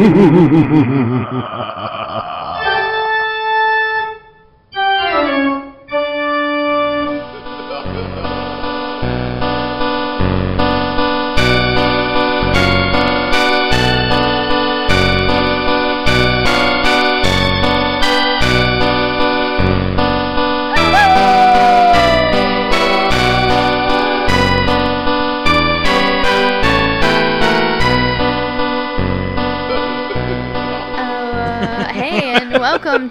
Welcome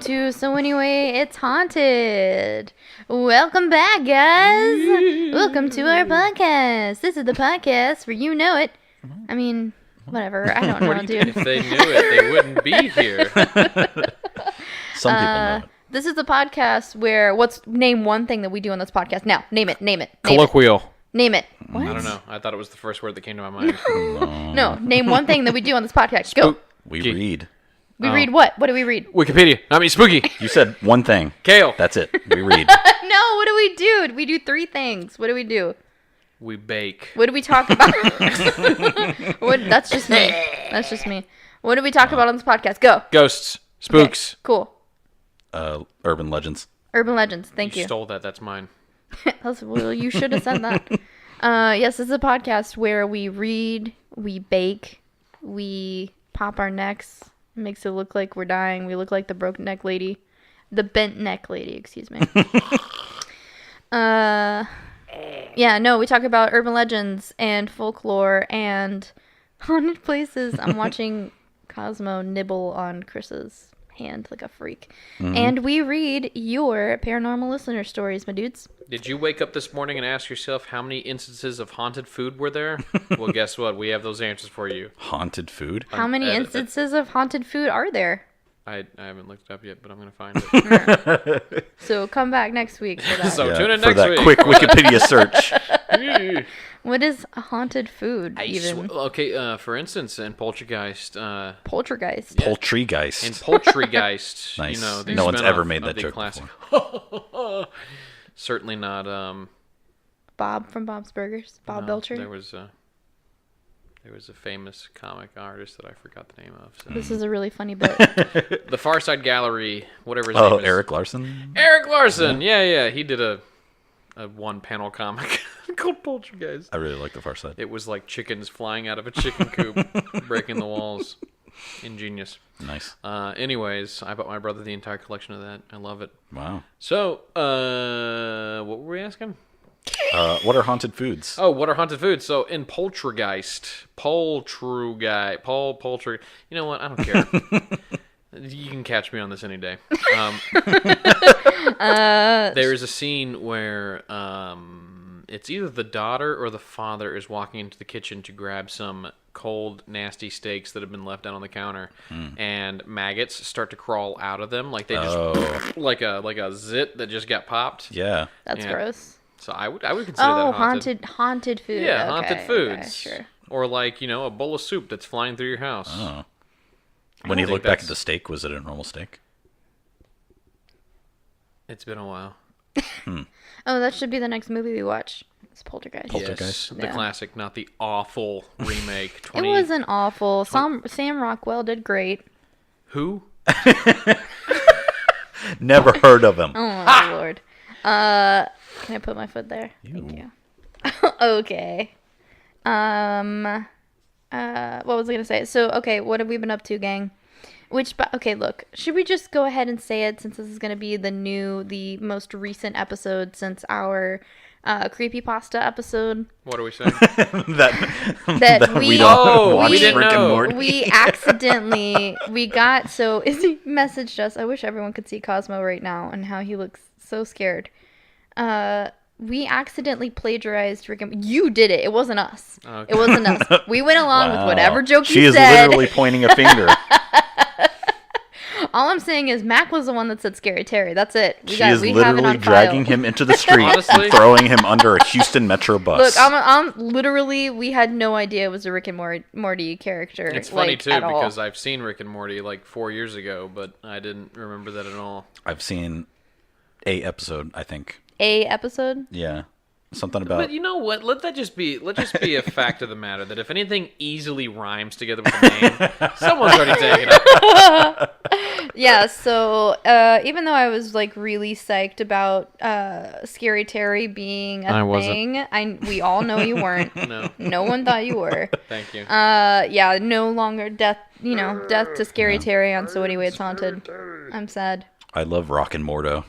to So Anyway, It's Haunted. Welcome back, guys. Welcome to our podcast. This is the podcast where you know it. I mean, whatever. I don't know, dude. If they knew it, they wouldn't be here. Some people know it. This is the podcast where, name one thing that we do on this podcast. Now, name it. Colloquial. Name it. What? I don't know. I thought it was the first word that came to my mind. No, name one thing that we do on this podcast. Go. We read. We read what? What do we read? Wikipedia. I mean, spooky. You said one thing. Kale. That's it. We read. No, what do we do? We do three things. What do we do? We bake. What do we talk about? That's just me. What do we talk about on this podcast? Go. Ghosts. Spooks. Okay, cool. Urban legends. Urban legends. Thank you. You stole that. That's mine. Well, you should have said that. Yes, this is a podcast where we read, we bake, we pop our necks. Makes it look like we're dying. We look like the broken neck lady. The bent neck lady, excuse me. Yeah, no, we talk about urban legends and folklore and haunted places. I'm watching Cosmo nibble on Chris's hand like a freak. Mm-hmm. And we read your paranormal listener stories, my dudes. Did you wake up this morning and ask yourself how many instances of haunted food were there? Well, guess what? We have those answers for you. Haunted food? How many instances of haunted food are there? I haven't looked it up yet, but I'm going to find it. So come back next week for that. So tune in for next that week. Quick Wikipedia search. What is a haunted food, even? For instance, in Poltergeist. Poltergeist. Yeah. Poltergeist. In Poltergeist. Nice. You know, no one's ever made that joke classic. before. Certainly not. Bob from Bob's Burgers. Bob Belcher. There was a famous comic artist that I forgot the name of. So. This is a really funny bit. The Far Side Gallery, whatever his name is. Eric Larson? Eric Larson! Yeah. He did a one-panel comic called Poltergeist. I really like The Far Side. It was like chickens flying out of a chicken coop, breaking the walls. Ingenious. Nice. Anyways, I bought my brother the entire collection of that. I love it. Wow. So, what were we asking? What are haunted foods? Oh, what are haunted foods? So in Poltergeist, you know what? I don't care. You can catch me on this any day. There is a scene where it's either the daughter or the father is walking into the kitchen to grab some cold, nasty steaks that have been left out on the counter, and maggots start to crawl out of them, like they just like a zit that just got popped. Yeah, that's gross. So I would consider that haunted food. Yeah, okay, haunted foods. Okay, sure. Or like, a bowl of soup that's flying through your house. Oh. When you look back at the steak, was it a normal steak? It's been a while. Oh, that should be the next movie we watch. It's Poltergeist. Yes, the classic, not the awful remake. It wasn't awful. Sam Rockwell did great. Who? Never heard of him. Oh my lord. Can I put my foot there? Thank you. Okay. What was I gonna say? So, okay, what have we been up to, gang? Okay, look, should we just go ahead and say it, since this is gonna be the most recent episode since our creepypasta episode? What are we saying? that we don't watch Rick and Morty. We accidentally Izzy messaged us. I wish everyone could see Cosmo right now and how he looks so scared. We accidentally plagiarized Rick and... You did it. It wasn't us. Okay. It wasn't us. We went along with whatever joke you said. She is literally pointing a finger. All I'm saying is Mac was the one that said Scary Terry. That's it. She is literally dragging him into the street and throwing him under a Houston Metro bus. Look, I'm literally, we had no idea it was a Rick and Morty character. It's funny, too, because I've seen Rick and Morty like 4 years ago, but I didn't remember that at all. I've seen a episode, I think. A episode? Yeah. Something about. But you know what? Let just be a fact of the matter that if anything easily rhymes together with a name, someone's already taken it. Yeah, so even though I was like really psyched about Scary Terry being a thing, we all know you weren't. No one thought you were. Thank you. Yeah, no longer death to Scary Terry on So Anyways Haunted. I'm sad. I love Rock and Mordo.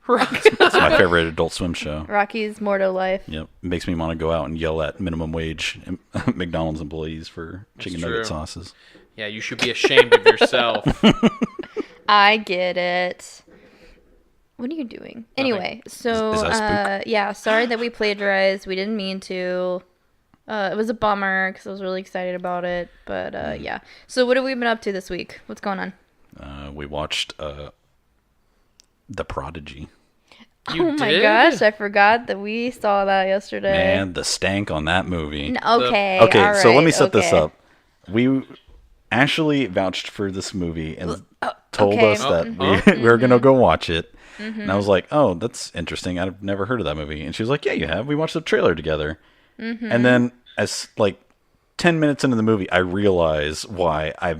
It's my favorite Adult Swim show. Rocky's Mordo life. Yep, it makes me want to go out and yell at minimum wage McDonald's employees for chicken nugget sauces. Yeah, you should be ashamed of yourself. I get it. What are you doing? Anyway, so is that spook? yeah, sorry that we plagiarized. We didn't mean to. It was a bummer because I was really excited about it. But yeah. So what have we been up to this week? What's going on? We watched The Prodigy. Oh my gosh, I forgot that we saw that yesterday. Man, the stank on that movie. Okay, okay, all right, so let me set this up. We actually vouched for this movie and told us that we were going to go watch it. Mm-hmm. And I was like, oh, that's interesting. I've never heard of that movie. And she was like, yeah, you have. We watched the trailer together. Mm-hmm. And then as like 10 minutes into the movie, I realize why I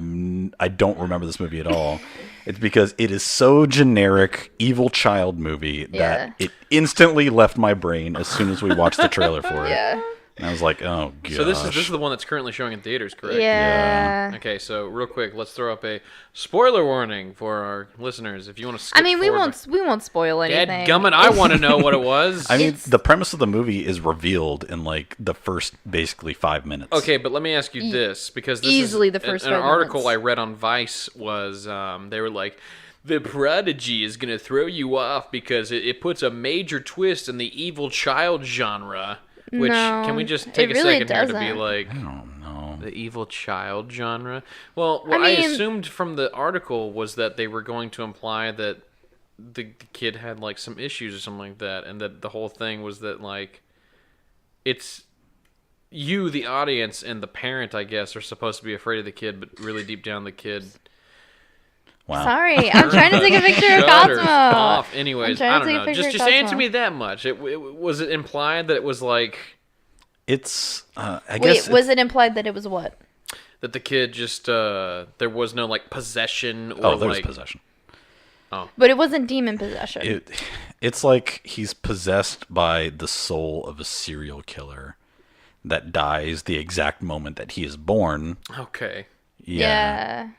don't remember this movie at all. It's because it is so generic evil child movie that it instantly left my brain as soon as we watched the trailer for it. Yeah. And I was like, oh, gosh. So this is the one that's currently showing in theaters, correct? Yeah. Okay, so real quick, let's throw up a spoiler warning for our listeners. If you want to skip we won't spoil anything. Dadgummit, I want to know what it was. I mean, the premise of the movie is revealed in like the first basically 5 minutes. Okay, but let me ask you this, because this easily is the first an 5 article minutes. I read on Vice was they were like, The Prodigy is going to throw you off because it puts a major twist in the evil child genre. Which, can we just take a second here to be like, I don't know. The evil child genre? Well, what I assumed from the article was that they were going to imply that the kid had like some issues or something like that, and that the whole thing was that like it's you, the audience, and the parent, I guess, are supposed to be afraid of the kid, but really deep down the kid. Wow. Sorry, I'm trying to take a picture of Cosmo. Off. Anyways, I don't know. Just answer me that much. Was it implied that it was like? It's. I guess. Wait, was it implied that it was what? That the kid just there was no like possession or there was possession. Oh. But it wasn't demon possession. It's like he's possessed by the soul of a serial killer that dies the exact moment that he is born. Okay. Yeah.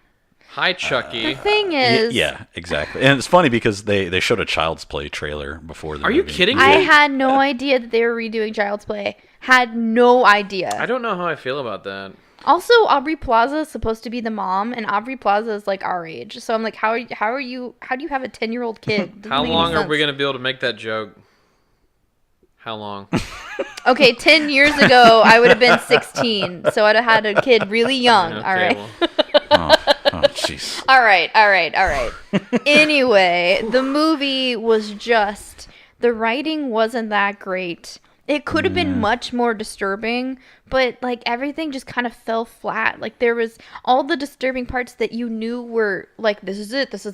Hi, Chucky. The thing is... Yeah, exactly. And it's funny because they showed a Child's Play trailer before the movie. Are you kidding me? I had no idea that they were redoing Child's Play. Had no idea. I don't know how I feel about that. Also, Aubrey Plaza is supposed to be the mom, and Aubrey Plaza is like our age. So I'm like, how do you have a 10-year-old kid? How long are we going to be able to make that joke? How long? Okay, 10 years ago, I would have been 16. So I'd have had a kid really young. Okay, all right. Well. Oh, jeez. All right. Anyway, the movie was just... The writing wasn't that great. It could have been much more disturbing, but like everything just kind of fell flat. Like there was all the disturbing parts that you knew were like, this is it. This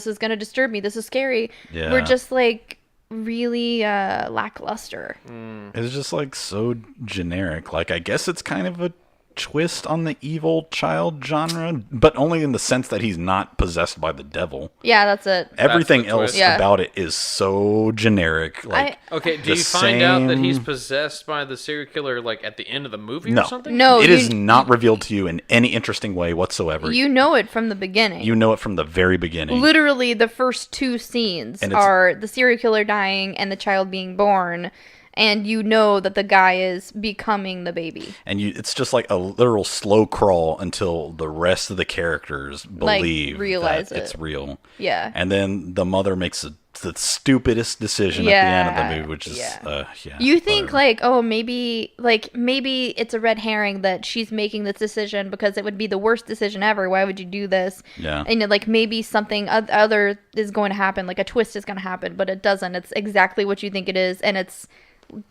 is going to disturb me. This is scary. Yeah. Were just like really lackluster. It was just like so generic. Like I guess it's kind of a twist on the evil child genre, but only in the sense that he's not possessed by the devil. Yeah, that's it. Everything else about it is so generic. Like, okay, do you find out that he's possessed by the serial killer like at the end of the movie or something? No, it is not revealed to you in any interesting way whatsoever. You know it from the beginning. You know it from the very beginning. Literally, the first 2 scenes are the serial killer dying and the child being born. And you know that the guy is becoming the baby. And it's just like a literal slow crawl until the rest of the characters believe that it's real. Yeah. And then the mother makes the stupidest decision at the end of the movie, which is, You think like, oh, maybe it's a red herring that she's making this decision because it would be the worst decision ever. Why would you do this? Yeah. And like maybe something other is going to happen, like a twist is going to happen, but it doesn't. It's exactly what you think it is, and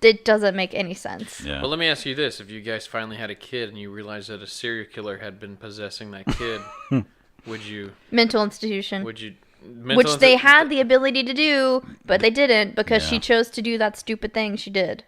it doesn't make any sense. Yeah. Well, let me ask you this. If you guys finally had a kid and you realized that a serial killer had been possessing that kid, would you... Mental institution. Would you... Which they had the ability to do, but they didn't because she chose to do that stupid thing she did.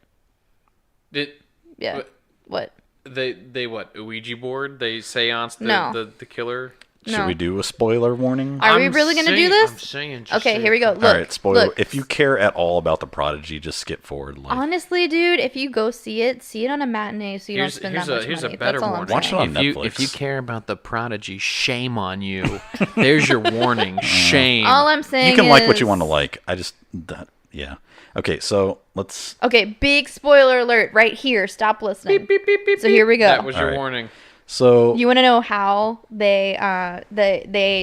Yeah. What? They what? Ouija board? They seance No. the killer? Should we do a spoiler warning? Are we really going to do this? I'm saying. Okay, here we go. Look. All right, spoiler. Look. If you care at all about The Prodigy, just skip forward. Honestly, dude, if you go see it on a matinee so you don't spend that much money. Here's a better warning. Watch it on Netflix. If you care about The Prodigy, shame on you. There's your warning. Shame. All I'm saying you can is... like what you want to like. Yeah. Okay, so let's... Okay, big spoiler alert right here. Stop listening. Beep, beep, beep, beep, So here we go. That was your All right. warning. So... You want to know how they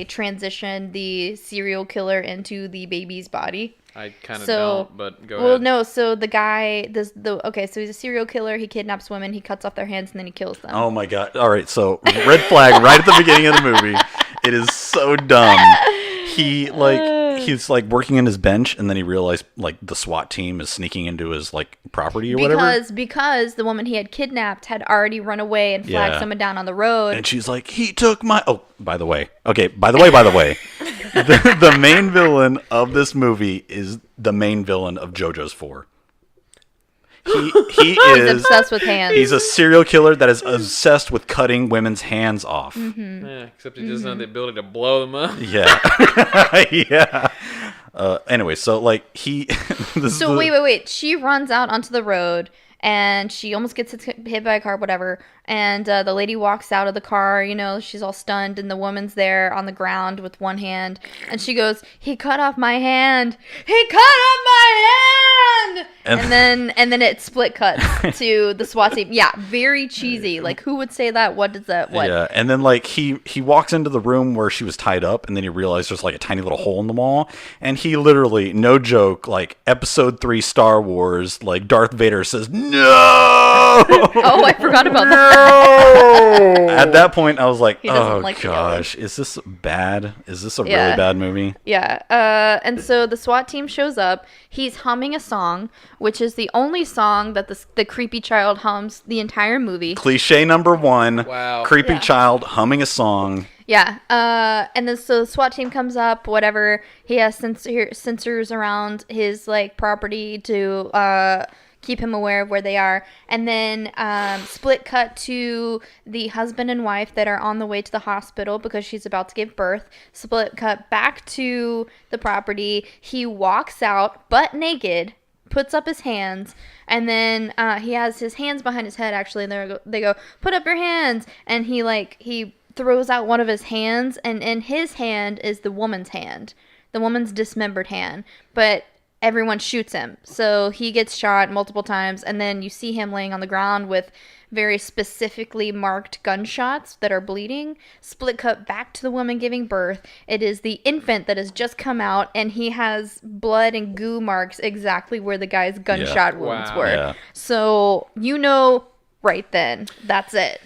transitioned the serial killer into the baby's body? I kind of don't, but go ahead. Well, no. So the guy, so he's a serial killer. He kidnaps women. He cuts off their hands and then he kills them. Oh my god. All right, so red flag right at the beginning of the movie. It is so dumb. He's like working in his bench and then he realized like the SWAT team is sneaking into his like property or whatever. Because the woman he had kidnapped had already run away and flagged someone down on the road. And she's like, he took my... Oh, by the way. Okay, by the way. The main villain of this movie is the main villain of JoJo's 4. He's obsessed with hands. He's a serial killer that is obsessed with cutting women's hands off. Mm-hmm. Yeah, except he doesn't have the ability to blow them up. Yeah. Yeah. Anyway, so like he... Wait. She runs out onto the road and she almost gets hit by a car, whatever. And the lady walks out of the car, she's all stunned, and the woman's there on the ground with one hand. And she goes, "He cut off my hand! He cut off my hand!" And then it split cuts to the SWAT team. Yeah, very cheesy. Like, who would say that? What does that? What? Yeah, and then like he walks into the room where she was tied up, and then he realized there's like a tiny little hole in the wall, and he literally, no joke, like Episode 3 Star Wars, like Darth Vader says, "No!" Oh, I forgot about that. At that point, I was like, "Oh like gosh, is this bad? Is this a really bad movie?" Yeah. And so the SWAT team shows up. He's humming a song, which is the only song that the creepy child hums the entire movie. Cliche number 1. Wow. Creepy child humming a song. Yeah. And then so the SWAT team comes up, whatever. He has sensors around his like property to keep him aware of where they are. And then split cut to the husband and wife that are on the way to the hospital because she's about to give birth. Split cut back to the property. He walks out butt naked, puts up his hands, and then he has his hands behind his head, actually, and they go, "Put up your hands." And he throws out one of his hands, and in his hand is the woman's hand, the woman's dismembered hand. But everyone shoots him. So he gets shot multiple times, and then you see him laying on the ground with very specifically marked gunshots that are bleeding. Split cut back to the woman giving birth. It is the infant that has just come out, and he has blood and goo marks exactly where the guy's gunshot wounds were. Yeah. So, right then, that's it.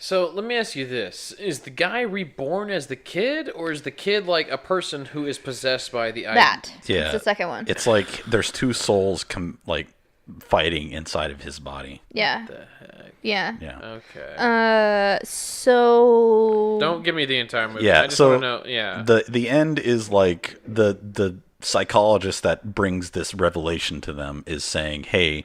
So let me ask you this. Is the guy reborn as the kid, or is the kid like a person who is possessed by the That. Yeah. It's the second one. It's like there's two souls fighting inside of his body. Yeah. What the heck? Yeah. Yeah. Okay. So... Don't give me the entire movie. Yeah, I just so want to know. Yeah. the end is like the psychologist that brings this revelation to them is saying, "Hey,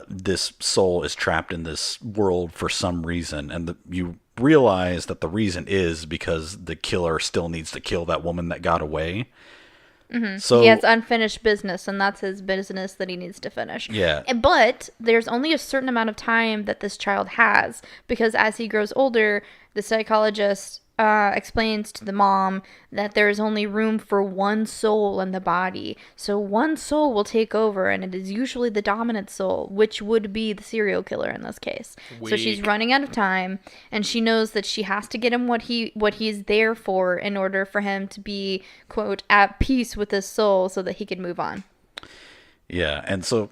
this soul is trapped in this world for some reason," and you realize that the reason is because the killer still needs to kill that woman that got away. Mm-hmm. So he has unfinished business, and that's his business that he needs to finish. Yeah. But there's only a certain amount of time that this child has, because as he grows older, the psychologist explains to the mom that there is only room for one soul in the body. So one soul will take over, and it is usually the dominant soul, which would be the serial killer in this case. So she's running out of time, and she knows that she has to get him what he's there for in order for him to be, quote, at peace with his soul so that he can move on. Yeah, and so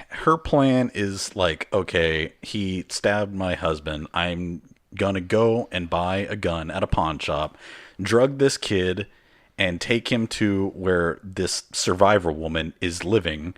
her plan is like, okay, he stabbed my husband. I'm gonna go and buy a gun at a pawn shop, drug this kid, and take him to where this survivor woman is living.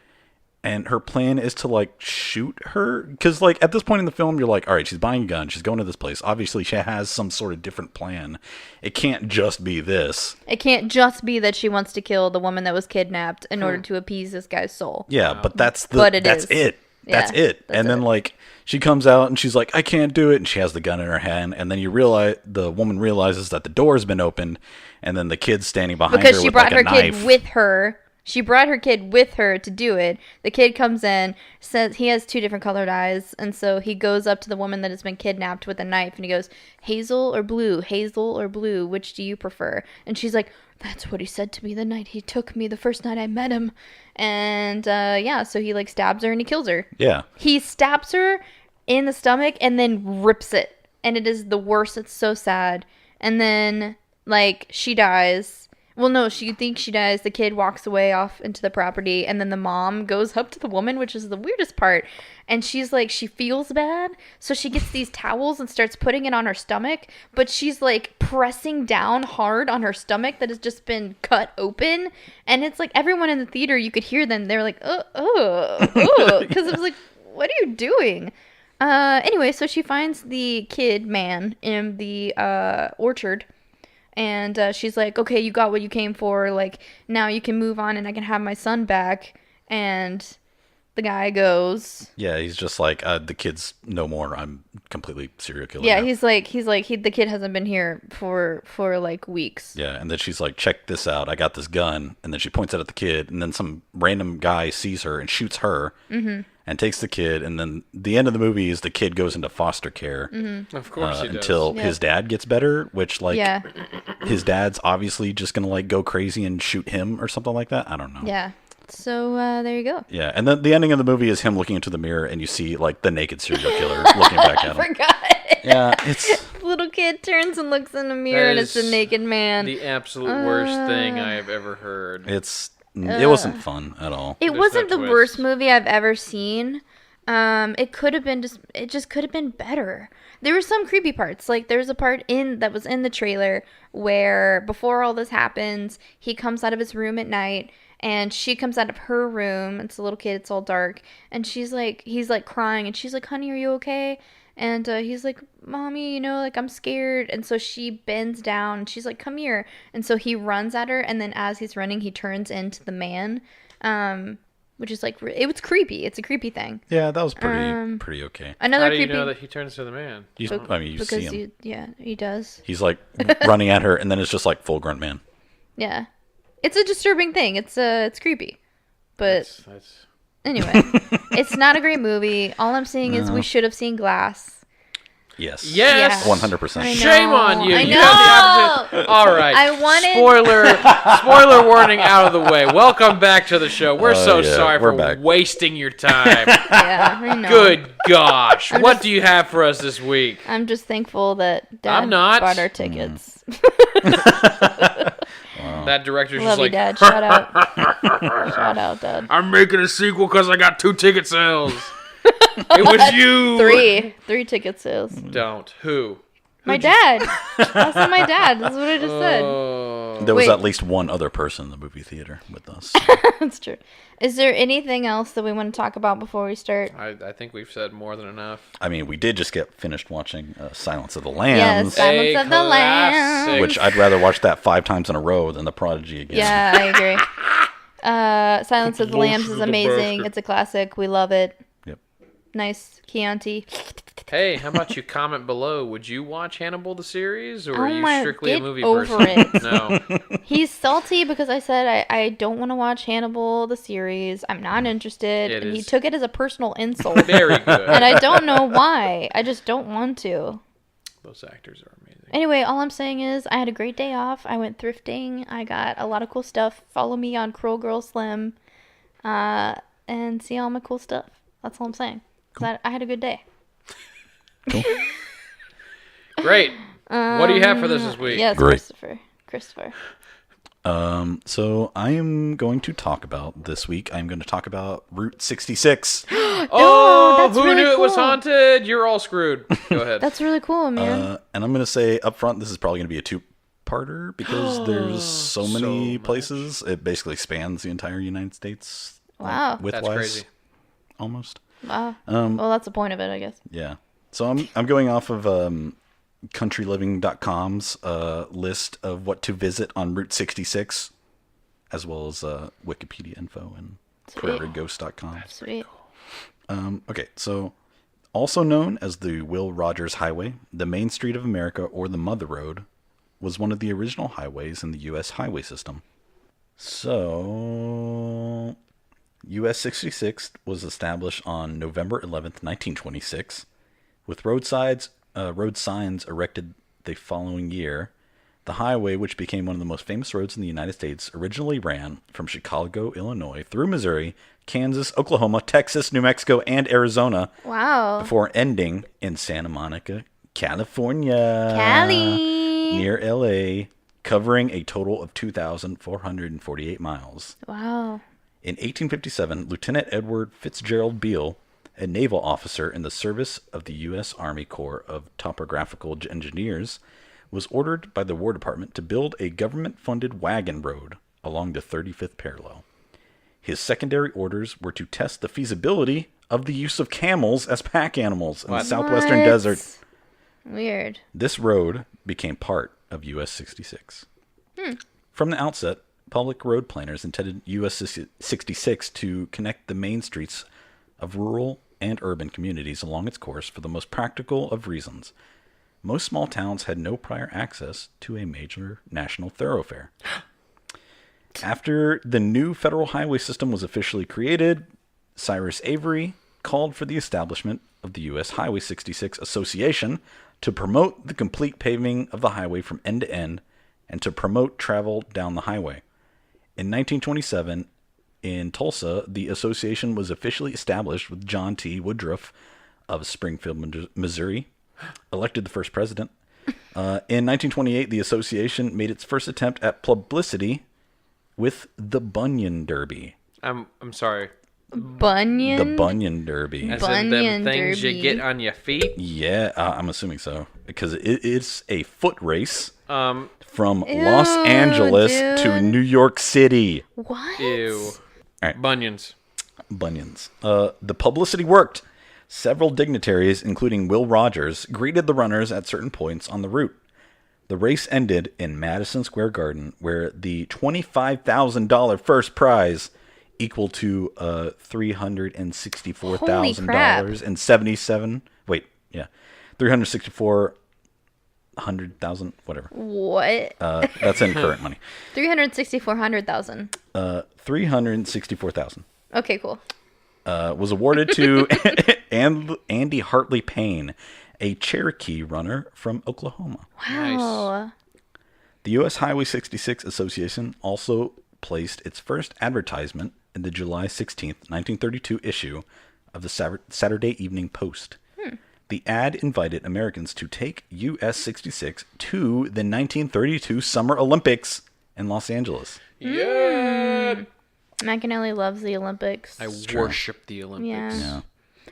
And her plan is to like shoot her, because like at this point in the film you're like, all right, she's buying a gun, she's going to this place, obviously she has some sort of different plan. It can't just be this. It can't just be that she wants to kill the woman that was kidnapped in order to appease this guy's soul. Yeah, but that's But it that's is. it. That's it. And then like she comes out and she's like, I can't do it, and she has the gun in her hand, and then the woman realizes that the door's been opened, and then the kid's standing behind her with like a knife. Because she brought her kid with her. She brought her kid with her to do it. The kid comes in, says he has 2 different colored eyes, and so he goes up to the woman that has been kidnapped with a knife, and he goes, hazel or blue, which do you prefer? And she's like, that's what he said to me the night he took me, the first night I met him. And so he like stabs her and he kills her. Yeah. He stabs her in the stomach and then rips it. And it is the worst. It's so sad. And then like she dies. Well, no, she thinks she dies. The kid walks away off into the property, and then the mom goes up to the woman, which is the weirdest part. And she's like, she feels bad, so she gets these towels and starts putting it on her stomach, but she's like pressing down hard on her stomach that has just been cut open. And it's like everyone in the theater, you could hear them. They were like, because it was like, what are you doing? Anyway, so she finds the kid man in the orchard. And she's like, okay, you got what you came for. Like, now you can move on and I can have my son back. And the guy goes... Yeah, he's just like, the kid's no more. I'm completely serial killer. Yeah, now. he's like, the kid hasn't been here for like weeks. Yeah, and then she's like, check this out. I got this gun. And then she points it at the kid. And then some random guy sees her and shoots her. Mm-hmm. And takes the kid, and then the end of the movie is the kid goes into foster care. Mm-hmm. Of course he does. Until his dad gets better, which like his dad's obviously just gonna like go crazy and shoot him or something like that. I don't know. Yeah. So there you go. Yeah, and then the ending of the movie is him looking into the mirror, and you see like the naked serial killer looking back at him. I forgot. Yeah, it's little kid turns and looks in the mirror, and it's a naked man. The absolute worst thing I have ever heard. It wasn't fun at all. It wasn't the worst movie I've ever seen. It could have been it just could have been better. There were some creepy parts. Like there's a part that was in the trailer where before all this happens, he comes out of his room at night and she comes out of her room. It's a little kid. It's all dark. And he's like crying and she's like, honey, are you okay? And he's like, mommy, like I'm scared. And so she bends down and she's like, come here. And so he runs at her. And then as he's running, he turns into the man, which is like, it was creepy. It's a creepy thing. Yeah, that was pretty okay. Another How do creepy... you know that he turns to the man? You see him. He does. He's like running at her and then it's just like full grunt man. Yeah. It's a disturbing thing. It's creepy. But... That's... Anyway, it's not a great movie. All I'm saying is we should have seen Glass. Yes. 100%. I Shame on you. I You know. have the opportunity. All right. I wanted... Spoiler warning out of the way. Welcome back to the show. We're sorry we're for back. wasting your time. Yeah, I know. Good gosh. What do you have for us this week? I'm just thankful that Dad I'm not. bought our tickets. That director's Love just you, like, Dad. Shout out. Shout out, Dad. I'm making a sequel because I got 2 ticket sales. It was you. 3 ticket sales. Don't. Who? My dad. I said my dad. That's what I just said. There was Wait. at least one other person in the movie theater with us. That's true. Is there anything else that we want to talk about before we start? I think we've said more than enough. I mean, we did just get finished watching Silence of the Yes, Lambs, Silence of the Lambs. which I'd rather watch that 5 times in a row than The Prodigy again. Yeah, I agree. Silence of the Lambs is amazing. It's a classic. We love it. Yep. Nice Chianti. Hey, how about you comment below? Would you watch Hannibal the series, or are you my- strictly a get movie over person? it. No. He's salty because I said I don't want to watch Hannibal the series. I'm not interested. It And he is took it as a personal insult. very good. And I don't know why. I just don't want to. Those actors are amazing. Anyway, all I'm saying is I had a great day off. I went thrifting. I got a lot of cool stuff. Follow me on Curl Girl Slim. And see all my cool stuff. That's all I'm saying. 'Cause I had a good day. Cool. Great. What do you have for this week? Yes, Great. Christopher. So I am going to talk about this week. I'm going to talk about Route 66. Oh, that's who really knew it was cool. haunted? You're all screwed. Go ahead. That's really cool, man. And I'm going to say up front, this is probably going to be a 2-parter because there's so many much. places. It basically spans the entire United States. Wow. Width-wise, That's crazy. almost. Wow. Well, that's the point of it, I guess. Yeah. So I'm going off of countryliving.com's list of what to visit on Route 66, as well as Wikipedia info and prairieghost.com. Sweet. Okay, so also known as the Will Rogers Highway, the Main Street of America, or the Mother Road, was one of the original highways in the U.S. highway system. So, US 66 was established on November 11th, 1926, with road signs erected the following year. The highway, which became one of the most famous roads in the United States, originally ran from Chicago, Illinois, through Missouri, Kansas, Oklahoma, Texas, New Mexico, and Arizona. Wow. Before ending in Santa Monica, California. Cali. Near LA, covering a total of 2,448 miles. Wow. In 1857, Lieutenant Edward Fitzgerald Beale, a naval officer in the service of the U.S. Army Corps of Topographical Engineers, was ordered by the War Department to build a government-funded wagon road along the 35th parallel. His secondary orders were to test the feasibility of the use of camels as pack animals in the southwestern desert. Weird. This road became part of US 66. From the outset, public road planners intended US 66 to connect the main streets of rural and urban communities along its course for the most practical of reasons. Most small towns had no prior access to a major national thoroughfare. After the new federal highway system was officially created, Cyrus Avery called for the establishment of the U.S. Highway 66 Association to promote the complete paving of the highway from end to end and to promote travel down the highway. In 1927, in Tulsa, the association was officially established with John T. Woodruff of Springfield, Missouri, elected the first president. In 1928, the association made its first attempt at publicity with the Bunyan Derby. I'm sorry. Bunion? The Bunyan Derby. As in them things Derby. you get on your feet? Yeah, I'm assuming so. Because it's a foot race from Ew, Los Angeles to dude. New York City. What? Ew. All right. Bunions. Bunions. The publicity worked. Several dignitaries, including Will Rogers, greeted the runners at certain points on the route. The race ended in Madison Square Garden, where the $25,000 first prize, equal to $364,000 wait, yeah, 364,000, whatever. What? That's in current money. 364,000. 364,000. Okay, cool. Was awarded to Andy Hartley Payne, a Cherokee runner from Oklahoma. Wow. The U.S. Highway 66 Association also placed its first advertisement in the July 16th, 1932 issue of the Saturday Evening Post. The ad invited Americans to take US 66 to the 1932 Summer Olympics in Los Angeles. Yeah. McAnally loves the Olympics. I worship the Olympics. Yeah.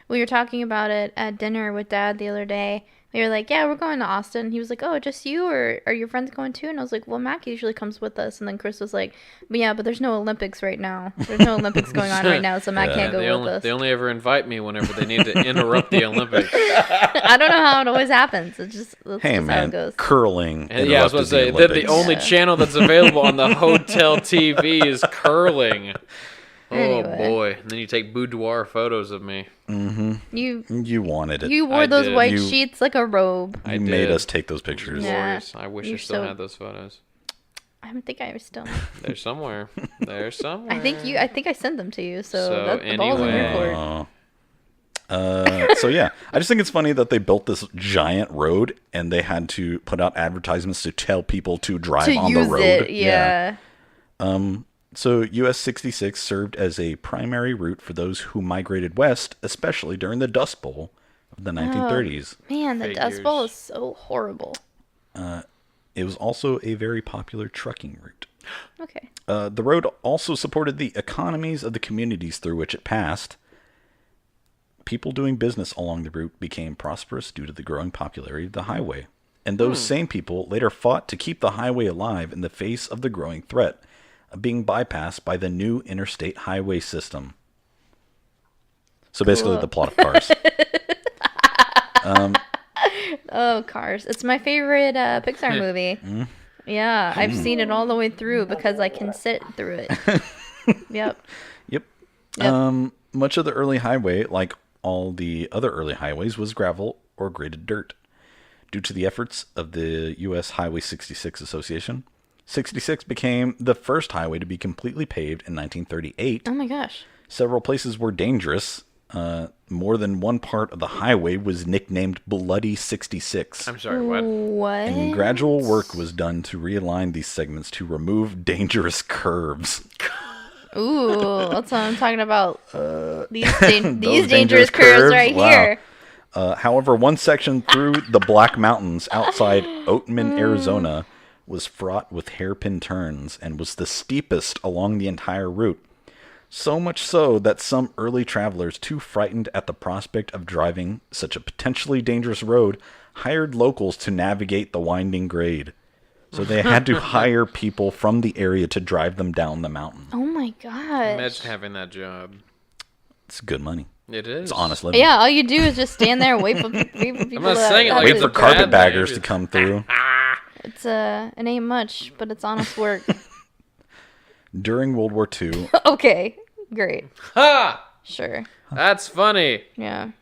We were talking about it at dinner with Dad the other day. We were like, yeah, we're going to Austin. He was like, oh, just you, or are your friends going too? And I was like, well, Mac usually comes with us. And then Chris was like, but yeah, but there's no Olympics right now. There's no Olympics going on right now, so Mac can't go with us. They only ever invite me whenever they need to interrupt the Olympics. I don't know how it always happens. It's just, that's Hey, just man, how it goes. curling. And yeah, I was going to say, the only channel that's available on the hotel TV is curling. Oh, Anyway. boy. And then you take boudoir photos of me. You wanted it. You wore I those did. white You- sheets like a robe. You made us take those pictures. Yeah. Glorious. I wish I You're still so- had those photos. I don't think I was still. They're somewhere. They're somewhere. I think I sent them to you. So, So that's the ball's in your anyway. court. So yeah, I just think it's funny that they built this giant road and they had to put out advertisements to tell people to drive To on the use road. it, yeah. So US 66 served as a primary route for those who migrated west, especially during the Dust Bowl of the 1930s. Man, the Dust Figures. Bowl is so horrible. It was also a very popular trucking route. Okay. The road also supported the economies of the communities through which it passed. People doing business along the route became prosperous due to the growing popularity of the highway. And those same people later fought to keep the highway alive in the face of the growing threat of being bypassed by the new interstate highway system. So basically Cool. the plot of Cars. Oh, Cars. It's my favorite Pixar movie. Yeah, I've seen it all the way through because I can sit through it. Yep. Yep. Yep. Much of the early highway, like all the other early highways was gravel or graded dirt. Due to the efforts of the U.S. Highway 66 Association, 66 became the first highway to be completely paved in 1938. Oh my gosh. Several places were dangerous. More than one part of the highway was nicknamed Bloody 66. I'm sorry, what? What? And gradual work was done to realign these segments to remove dangerous curves. Ooh, that's what I'm talking about. These dangerous curves right here. However, one section through the Black Mountains outside Oatman, Arizona, was fraught with hairpin turns and was the steepest along the entire route. So much so that some early travelers, too frightened at the prospect of driving such a potentially dangerous road, hired locals to navigate the winding grade. So they had to hire people from the area to drive them down the mountain. Oh my gosh. Imagine having that job. It's good money. It is. It's honest living. Yeah, all you do is just stand there and wait for people. I'm not saying it like Wait it's for a bad carpetbaggers thing. to come through. It ain't much, but it's honest work. During World War II, Okay, great. Ha! Sure. That's funny. Yeah,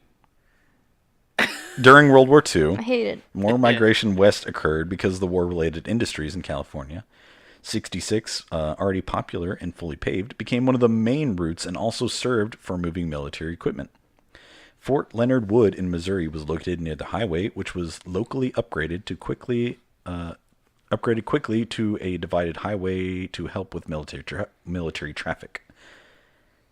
During World War II, I hate it. more migration west occurred because of the war-related industries in California. 66, already popular and fully paved, became one of the main routes and also served for moving military equipment. Fort Leonard Wood in Missouri was located near the highway, which was locally upgraded quickly to a divided highway to help with military traffic.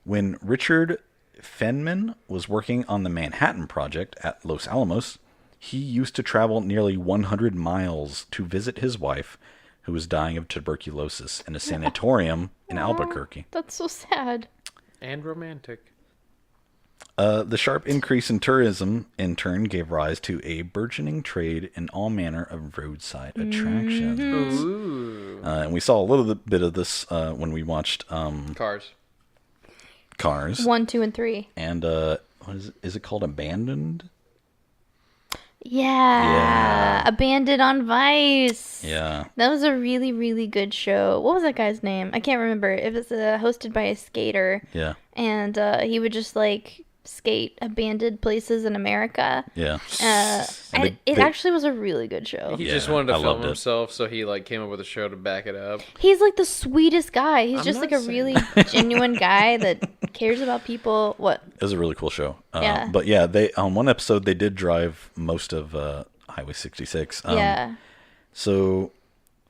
When Richard Feynman was working on the Manhattan Project at Los Alamos, he used to travel nearly 100 miles to visit his wife, who was dying of tuberculosis, in a sanatorium in Albuquerque. That's so sad. And romantic. The sharp increase in tourism, in turn, gave rise to a burgeoning trade in all manner of roadside attractions. Ooh. And we saw a little bit of this when we watched Cars. 1, 2, and 3. And what is it called? Abandoned? Yeah. Abandoned on Vice. Yeah. That was a really, really good show. What was that guy's name? I can't remember. It was hosted by a skater. Yeah. And he would just skate abandoned places in America. Yeah. And it actually was a really good show. He just wanted to I film loved it. himself, so he came up with a show to back it up. He's the sweetest guy. He's I'm just not a saying- really genuine guy that cares about people. What? It was a really cool show. Yeah. But yeah, they on one episode they did drive most of Highway 66. Yeah. So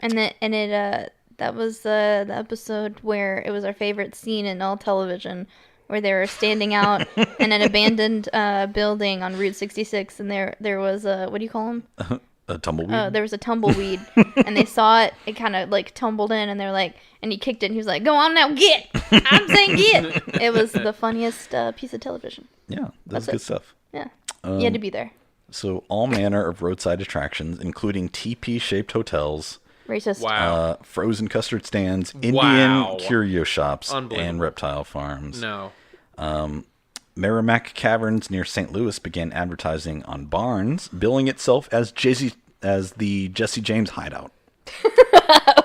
That was the episode where it was our favorite scene in all television, where they were standing out in an abandoned building on Route 66, and there was a, what do you call them? a tumbleweed. Oh, there was a tumbleweed, and they saw it. It kind of tumbled in, and they're and he kicked it, and he was like, "Go on now, get!" I'm saying get. It was the funniest piece of television. Yeah, that's good stuff. Yeah, you had to be there. So all manner of roadside attractions, including teepee-shaped hotels, Racist. Wow. frozen custard stands, Indian Wow. curio shops, Unbelievable. and reptile farms. No. Merrimack Caverns near St. Louis began advertising on barns, billing itself as the Jesse James hideout.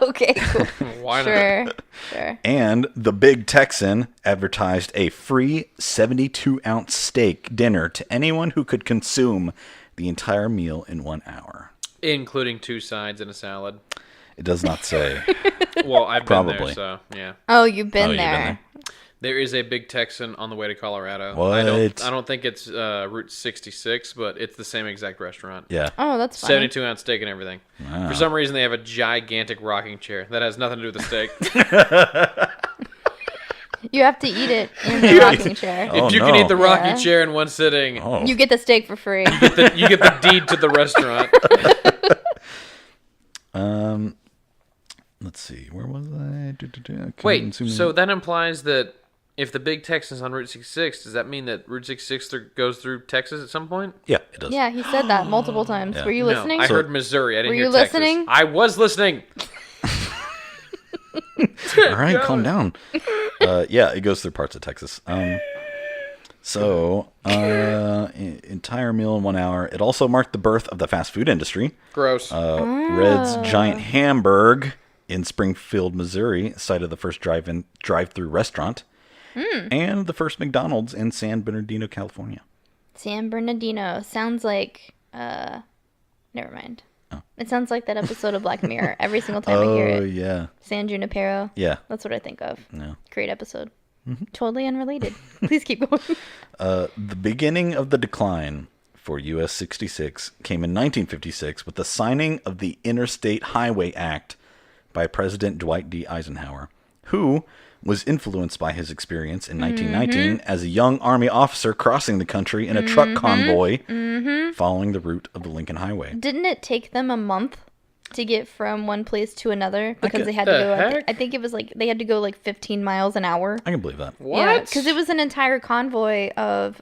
Okay, cool. Why not? Sure. And the Big Texan advertised a free 72-ounce steak dinner to anyone who could consume the entire meal in 1 hour. Including 2 sides and a salad. It does not say. Well, I've been Probably. there, so yeah. Oh, you've been You've been there. there. There is a Big Texan on the way to Colorado. What? I don't think it's Route 66, but it's the same exact restaurant. Yeah. Oh, that's funny. 72-ounce steak and everything. Wow. For some reason, they have a gigantic rocking chair that has nothing to do with the steak. You have to eat it in the rocking chair. Oh, If you no. can eat the rocking Yeah. chair in one sitting, Oh. You get the steak for free. you get the deed to the restaurant. Let's see. Where was I? Wait, so that implies that if the Big Texan's on Route 66, does that mean that Route 66 goes through Texas at some point? Yeah, it does. Yeah, he said that multiple times. Yeah. Were you listening? No, I heard Missouri. I didn't Were hear you Texas. listening? I was listening. All right, calm down. Yeah, it goes through parts of Texas. Entire meal in 1 hour. It also marked the birth of the fast food industry. Gross. Red's Giant Hamburg in Springfield, Missouri, site of the first drive-through restaurant, and the first McDonald's in San Bernardino, California. San Bernardino sounds like never mind. Oh. It sounds like that episode of Black Mirror. Every single time I hear it. Oh, yeah. San Junipero. Yeah. That's what I think of. No. Great episode. Mm-hmm. Totally unrelated. Please keep going. The beginning of the decline for US 66 came in 1956 with the signing of the Interstate Highway Act by President Dwight D. Eisenhower, who was influenced by his experience in 1919 as a young Army officer crossing the country in a truck convoy following the route of the Lincoln Highway. Didn't it take them a month to get from one place to another because they had to go? I think it was like they had to go like 15 miles an hour. I can believe that. What? Yeah, because it was an entire convoy of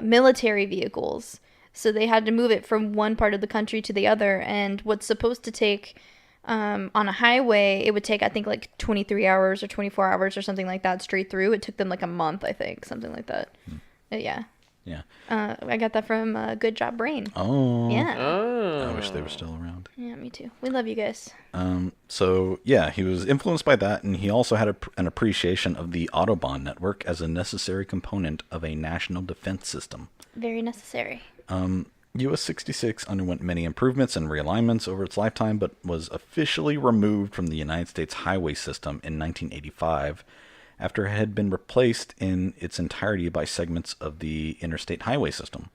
military vehicles, so they had to move it from one part of the country to the other. And what's supposed to take on a highway, it would take I think like 23 hours or 24 hours or something like that straight through. It took them like a month, I think, something like that. Yeah. Yeah. I got that from Good Job Brain. Oh. Yeah. Oh. I wish they were still around. Yeah, me too. We love you guys. So, yeah, he was influenced by that, and he also had an appreciation of the Autobahn network as a necessary component of a national defense system. Very necessary. US 66 underwent many improvements and realignments over its lifetime, but was officially removed from the United States highway system in 1985 after it had been replaced in its entirety by segments of the interstate highway system.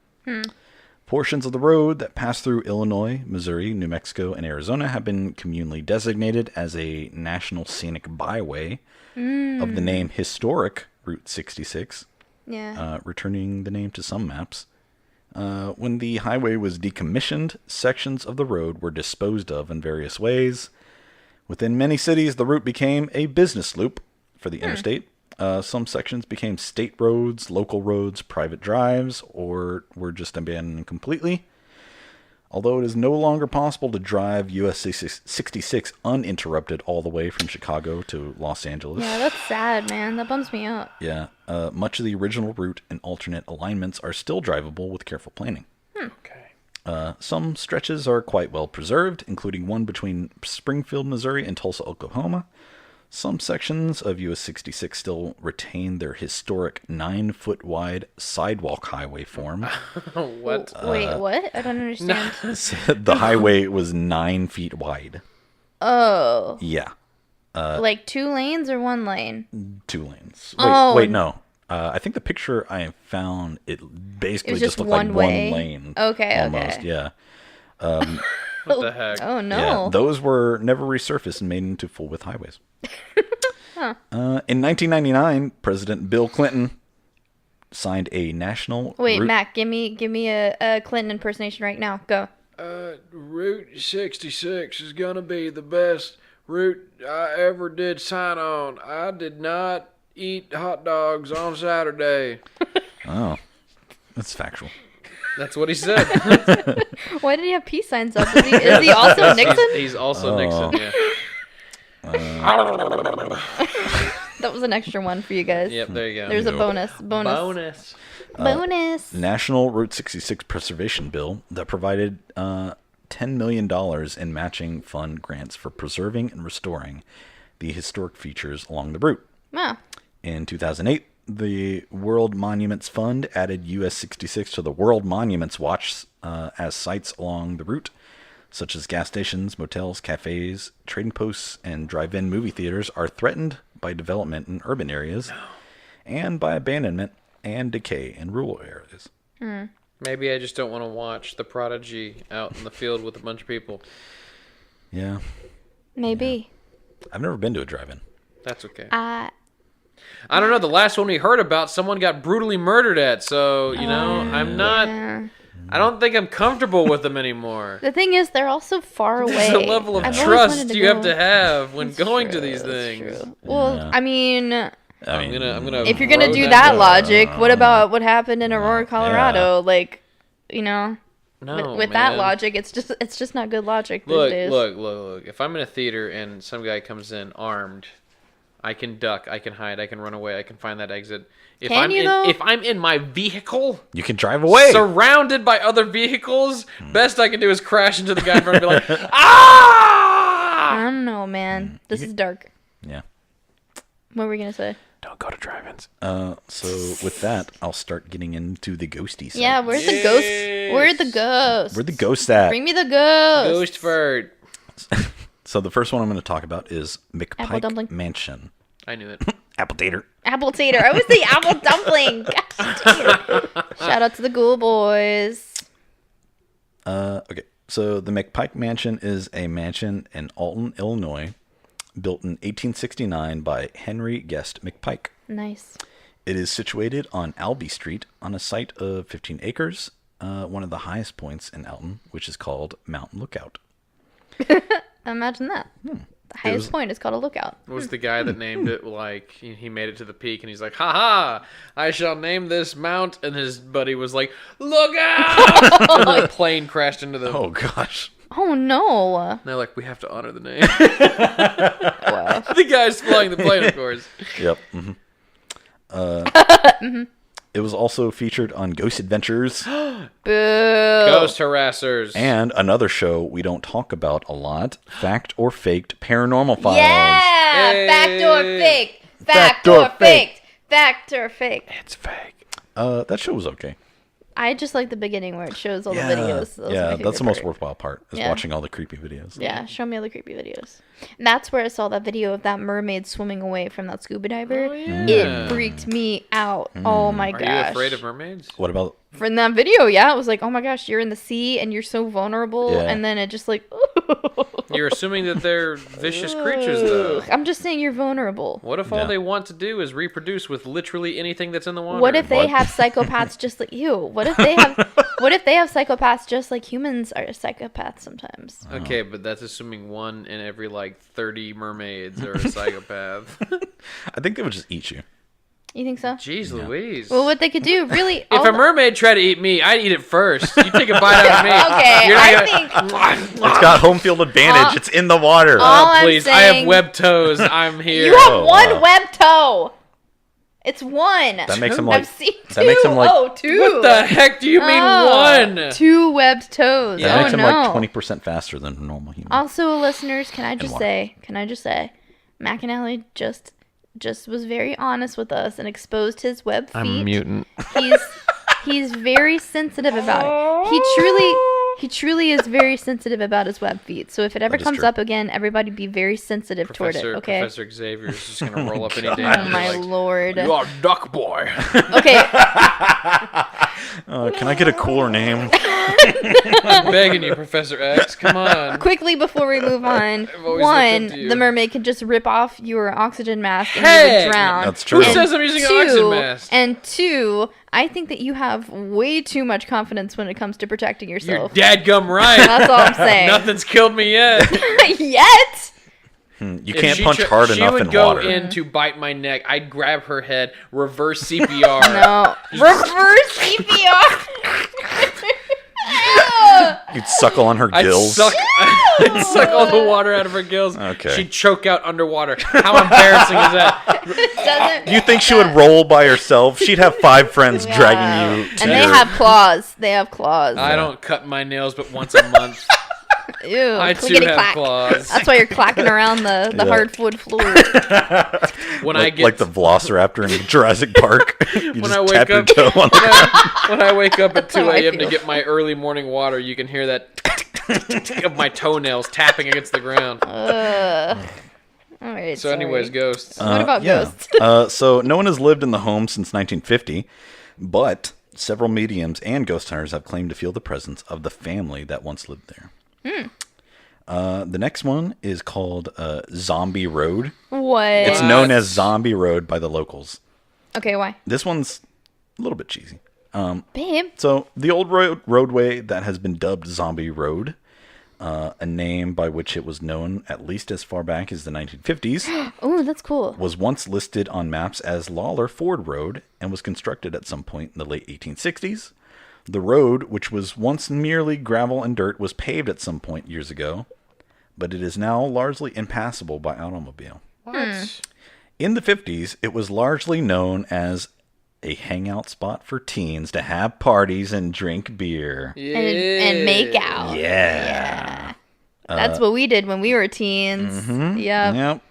Portions of the road that pass through Illinois, Missouri, New Mexico, and Arizona have been communally designated as a National Scenic Byway of the name Historic Route 66, returning the name to some maps. When the highway was decommissioned, sections of the road were disposed of in various ways. Within many cities, the route became a business loop for the interstate. Some sections became state roads, local roads, private drives, or were just abandoned completely. Although it is no longer possible to drive US 66 uninterrupted all the way from Chicago to Los Angeles. Yeah, that's sad, man. That bums me out. Yeah. Much of the original route and alternate alignments are still drivable with careful planning. Okay. Some stretches are quite well preserved, including one between Springfield, Missouri and Tulsa, Oklahoma. Some sections of US 66 still retain their historic 9-foot wide sidewalk highway form. What? Wait, what? I don't understand. The highway was 9 feet wide. Oh. Yeah. Like 2 lanes or 1 lane? 2 lanes. Oh. No. I think the picture I found, it basically just looked like way? 1 lane. Okay, almost, okay. Yeah. What the heck? Oh, no. Yeah, those were never resurfaced and made into full-width highways. In 1999, President Bill Clinton signed a national... Wait, Mac, give me a Clinton impersonation right now. Go. Route 66 is going to be the best route I ever did sign on. I did not eat hot dogs on Saturday. Oh, that's factual. That's what he said. Why did he have peace signs up? Is he also Nixon? He's also Nixon, yeah. That was an extra one for you guys. Yep, there you go. There's a bonus. National Route 66 Preservation Bill that provided $10 million in matching fund grants for preserving and restoring the historic features along the route. Wow. In 2008, the World Monuments Fund added US 66 to the World Monuments Watch as sites along the route, such as gas stations, motels, cafes, trading posts, and drive-in movie theaters are threatened by development in urban areas and by abandonment and decay in rural areas. Maybe I just don't want to watch The Prodigy out in the field with a bunch of people. Yeah. Maybe. Yeah. I've never been to a drive-in. That's okay. I don't know. The last one we heard about, someone got brutally murdered at. So, I'm not... Yeah. I don't think I'm comfortable with them anymore. The thing is, they're also far away. There's a level of trust you have to have when going to these things. True. Well, Yeah. I mean... I'm gonna. If you're gonna do that logic, what about what happened in Aurora, Colorado? Yeah. Like, No, with that logic, it's just not good logic these days. Look. If I'm in a theater and some guy comes in armed, I can duck, I can hide, I can run away, I can find that exit. If I'm in my vehicle, you can drive away, surrounded by other vehicles. Best I can do is crash into the guy in front and be like, ah! I don't know, man. This is dark. Yeah. What were we gonna say? Don't go to drive-ins. So with that, I'll start getting into the ghosty side. Yeah, where's the ghost? Where's the ghost? Where the ghosts at? Bring me the ghost. Ghost fart. So the first one I'm going to talk about is Apple dumpling. McPike Mansion. I knew it. Apple tater. Apple tater. I was the apple dumpling. Gosh, tater. Shout out to the Ghoul Boys. Okay, so the McPike Mansion is a mansion in Alton, Illinois, built in 1869 by Henry Guest McPike. Nice. It is situated on Albee Street on a site of 15 acres, one of the highest points in Alton, which is called Mountain Lookout. Imagine that. The highest point is called a lookout. Was the guy that named it, like, he made it to the peak and he's like, haha, I shall name this mount. And his buddy was like, look out! And the plane crashed into them. Oh, gosh. Oh, no. And they're like, we have to honor the name. Wow. The guy's flying the plane, of course. Yep. Mm-hmm. It was also featured on Ghost Adventures Boo. Ghost harassers. and another show we don't talk about a lot, Fact or Faked Paranormal Files. Yeah. Hey. Fact or fake. Fact or faked. Fact or fake. It's fake. That show was okay. I just like the beginning where it shows all the videos. That was my that's the favorite most part. worthwhile part, is Yeah. watching all the creepy videos. Yeah, show me all the creepy videos. And that's where I saw that video of that mermaid swimming away from that scuba diver. Oh, yeah. It freaked me out. Oh my Are gosh. you afraid of mermaids? What about... From that video, yeah, it was like, oh my gosh, you're in the sea and you're so vulnerable. Yeah. And then it just like, You're assuming that they're vicious creatures, though. I'm just saying you're vulnerable. What if all they want to do is reproduce with literally anything that's in the water? What if they What? have psychopaths just like you? What if they have psychopaths just like humans are psychopaths sometimes? Okay, but that's assuming one in every, 30 mermaids are a psychopath. I think they would just eat you. You think so? Jeez Louise. Well, what they could do, really... If a mermaid tried to eat me, I'd eat it first. You take a bite out of me. Okay, You're not I gonna- think... It's got home field advantage. It's in the water. all I'm Please, I have saying- web toes. I'm here. You have Oh, one wow. web toe. It's one. That makes him like... I've seen two. that makes him like... Oh, two. What the heck do you mean one? 2 webbed toes. Yeah. That Oh, makes him no. like 20% faster than a normal human. Also, listeners, can I just water. say, McAnally just was very honest with us and exposed his web feet. I'm a mutant. He's very sensitive about it. He truly is very sensitive about his web feet. So if it ever That is comes true. up again, everybody be very sensitive toward it, okay? Professor Xavier's just gonna roll up any day. Oh and be my like, lord. You are duck boy. Okay, Can I get a cooler name? I'm begging you, Professor X. Come on. quickly before we move on. I've always One, looked up to you. the mermaid could just rip off your oxygen mask and you Hey! would drown. That's true. Who says I'm using an oxygen mask? And two, I think that you have way too much confidence when it comes to protecting You're yourself. dadgum right. That's all I'm saying. Nothing's killed me yet. Yet? You If can't she punch tr- hard enough She in would go water. in to bite my neck. I'd grab her head, reverse CPR. No. Reverse CPR. You'd suckle on her I'd gills. I'd suck all the water out of her gills. Okay. She'd choke out underwater. How embarrassing is that? Doesn't. Do you think she would roll by herself? She'd have 5 friends dragging you to And they your... have claws. They have claws. I don't cut my nails but once a month. Ew. I too clickety have clack. claws. That's why you're clacking around the Yeah. hardwood floor. When I get like the Velociraptor in Jurassic Park. You When just I wake tap your up- toe on the... when I wake up at 2 how I a.m. to feel. get my early morning water, you can hear that of my toenails tapping against the ground. All right. So anyways, ghosts. What about yeah. ghosts? So no one has lived in the home since 1950, but several mediums and ghost hunters have claimed to feel the presence of the family that once lived there. The next one is called Zombie Road. What? It's known as Zombie Road by the locals. Okay, why? This one's a little bit cheesy. Babe. So the old roadway that has been dubbed Zombie Road, a name by which it was known at least as far back as the 1950s, Oh, that's cool. was once listed on maps as Lawler Ford Road and was constructed at some point in the late 1860s. The road, which was once merely gravel and dirt, was paved at some point years ago, but it is now largely impassable by automobile. What? In the 50s, it was largely known as a hangout spot for teens to have parties and drink beer. Yeah. And make out. Yeah. That's what we did when we were teens. Yep. Yep.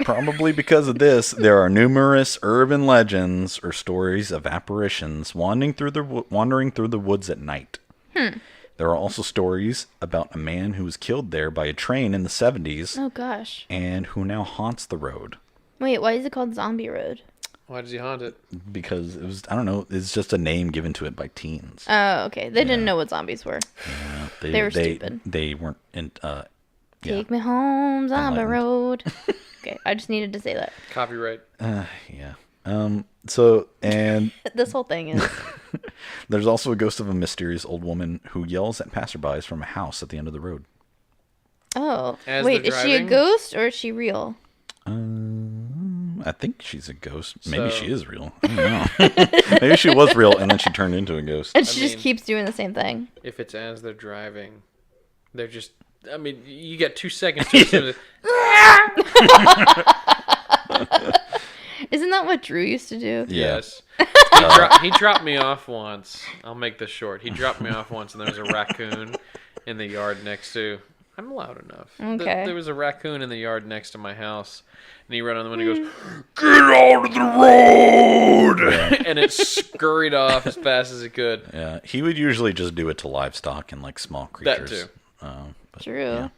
Probably because of this, there are numerous urban legends or stories of apparitions wandering through the woods at night. There are also stories about a man who was killed there by a train in the 70s. Oh, gosh. And who now haunts the road. Wait, why is it called Zombie Road? Why does he haunt it? Because it was, I don't know, it's just a name given to it by teens. Oh, okay. They didn't know what zombies were. Yeah, They were stupid. They weren't in, Take me home, Zombie Road. Okay, I just needed to say that. Copyright. Yeah. So, and This whole thing is... there's also a ghost of a mysterious old woman who yells at passerbys from a house at the end of the road. Oh. As Wait, they're is she a driving? ghost or is she real? I think she's a ghost. Maybe So- she is real. I don't know. Maybe she was real and then she turned into a ghost. And she just mean- keeps doing the same thing. If it's as they're driving, they're just. I mean, you get 2 seconds to assume Isn't that what Drew used to do? Yeah. Yes. He dropped me off once. I'll make this short. He dropped me off once, and there was a raccoon in the yard next to. I'm loud enough. Okay. There was a raccoon in the yard next to my house, and he ran on the window and goes, "Get out of the road!" and it scurried off as fast as it could. Yeah. He would usually just do it to livestock and like small That creatures. too. But, Drew. Yeah.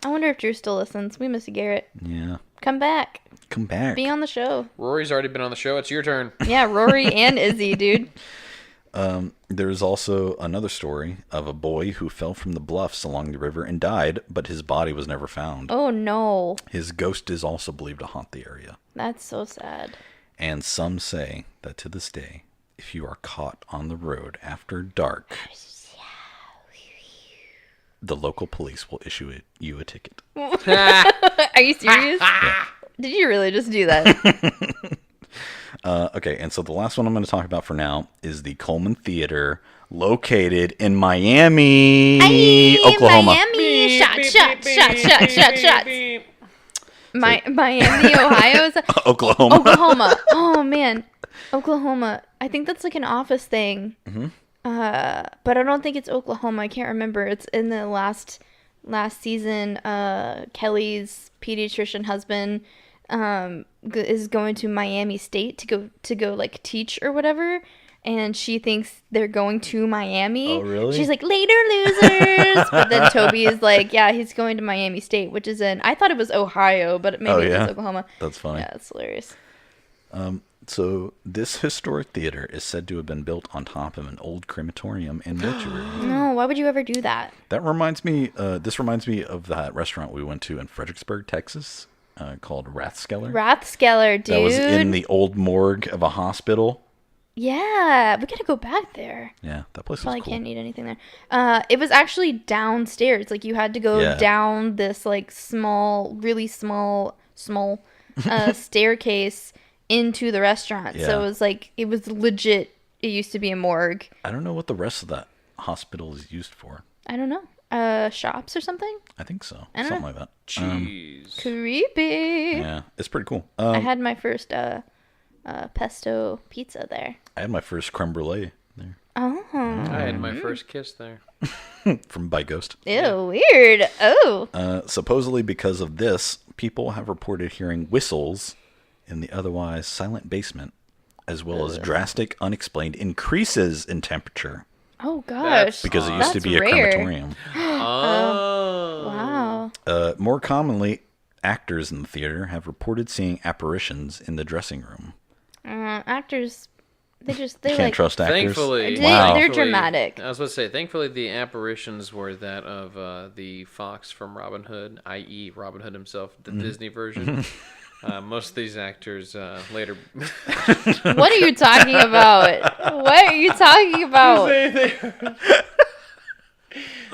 I wonder if Drew still listens. We miss you, Garrett. Yeah. Come back. Come back. Be on the show. Rory's already been on the show. It's your turn. Yeah, Rory and Izzy, dude. There's also another story of a boy who fell from the bluffs along the river and died, but his body was never found. Oh, no. His ghost is also believed to haunt the area. That's so sad. And some say that to this day, if you are caught on the road after dark, the local police will issue you a ticket. Are you serious? Did you really just do that? Okay, and so the last one I'm going to talk about for now is the Coleman Theater, located in Miami, Oklahoma. Miami. Shots. Miami, Ohio. Is that... Oklahoma. Oklahoma. Oh, man. Oklahoma. I think that's like an Office thing. But I don't think it's Oklahoma. I can't remember. It's in the last season. Kelly's pediatrician husband is going to Miami State to go like teach or whatever, and she thinks they're going to Miami. Oh, really? She's like, later, losers. But then Toby is like, yeah, he's going to Miami State, which is I thought it was Ohio, but maybe it's Oklahoma. That's funny. Yeah, that's hilarious. So this historic theater is said to have been built on top of an old crematorium and mortuary. No, why would you ever do that? That reminds me. This reminds me of that restaurant we went to in Fredericksburg, Texas, called Rathskeller. Rathskeller, dude. That was in the old morgue of a hospital. Yeah, we gotta go back there. Yeah, that place was Probably cool. can't eat anything there. It was actually downstairs. Like you had to go down this like really small staircase into the restaurant. Yeah. So it was legit. It used to be a morgue. I don't know what the rest of that hospital is used for. I don't know. Shops or something? I think so. I don't Something know. like that. Jeez. Creepy. Yeah, it's pretty cool. I had my first pesto pizza there. I had my first creme brulee there Oh. I had my first kiss there. from By Ghost. Ew, weird. Oh. Supposedly because of this, people have reported hearing whistles in the otherwise silent basement, as well as drastic, unexplained increases in temperature. Oh gosh. Because it used to That's be a rare. crematorium. Oh. Wow. More commonly, actors in the theater have reported seeing apparitions in the dressing room. Actors, they Can't like trust actors. Thankfully, They're thankfully- dramatic. I was about to say, thankfully, the apparitions were that of the fox from Robin Hood, i.e., Robin Hood himself, the Disney version. Most of these actors later. What are you talking about? What are you talking about?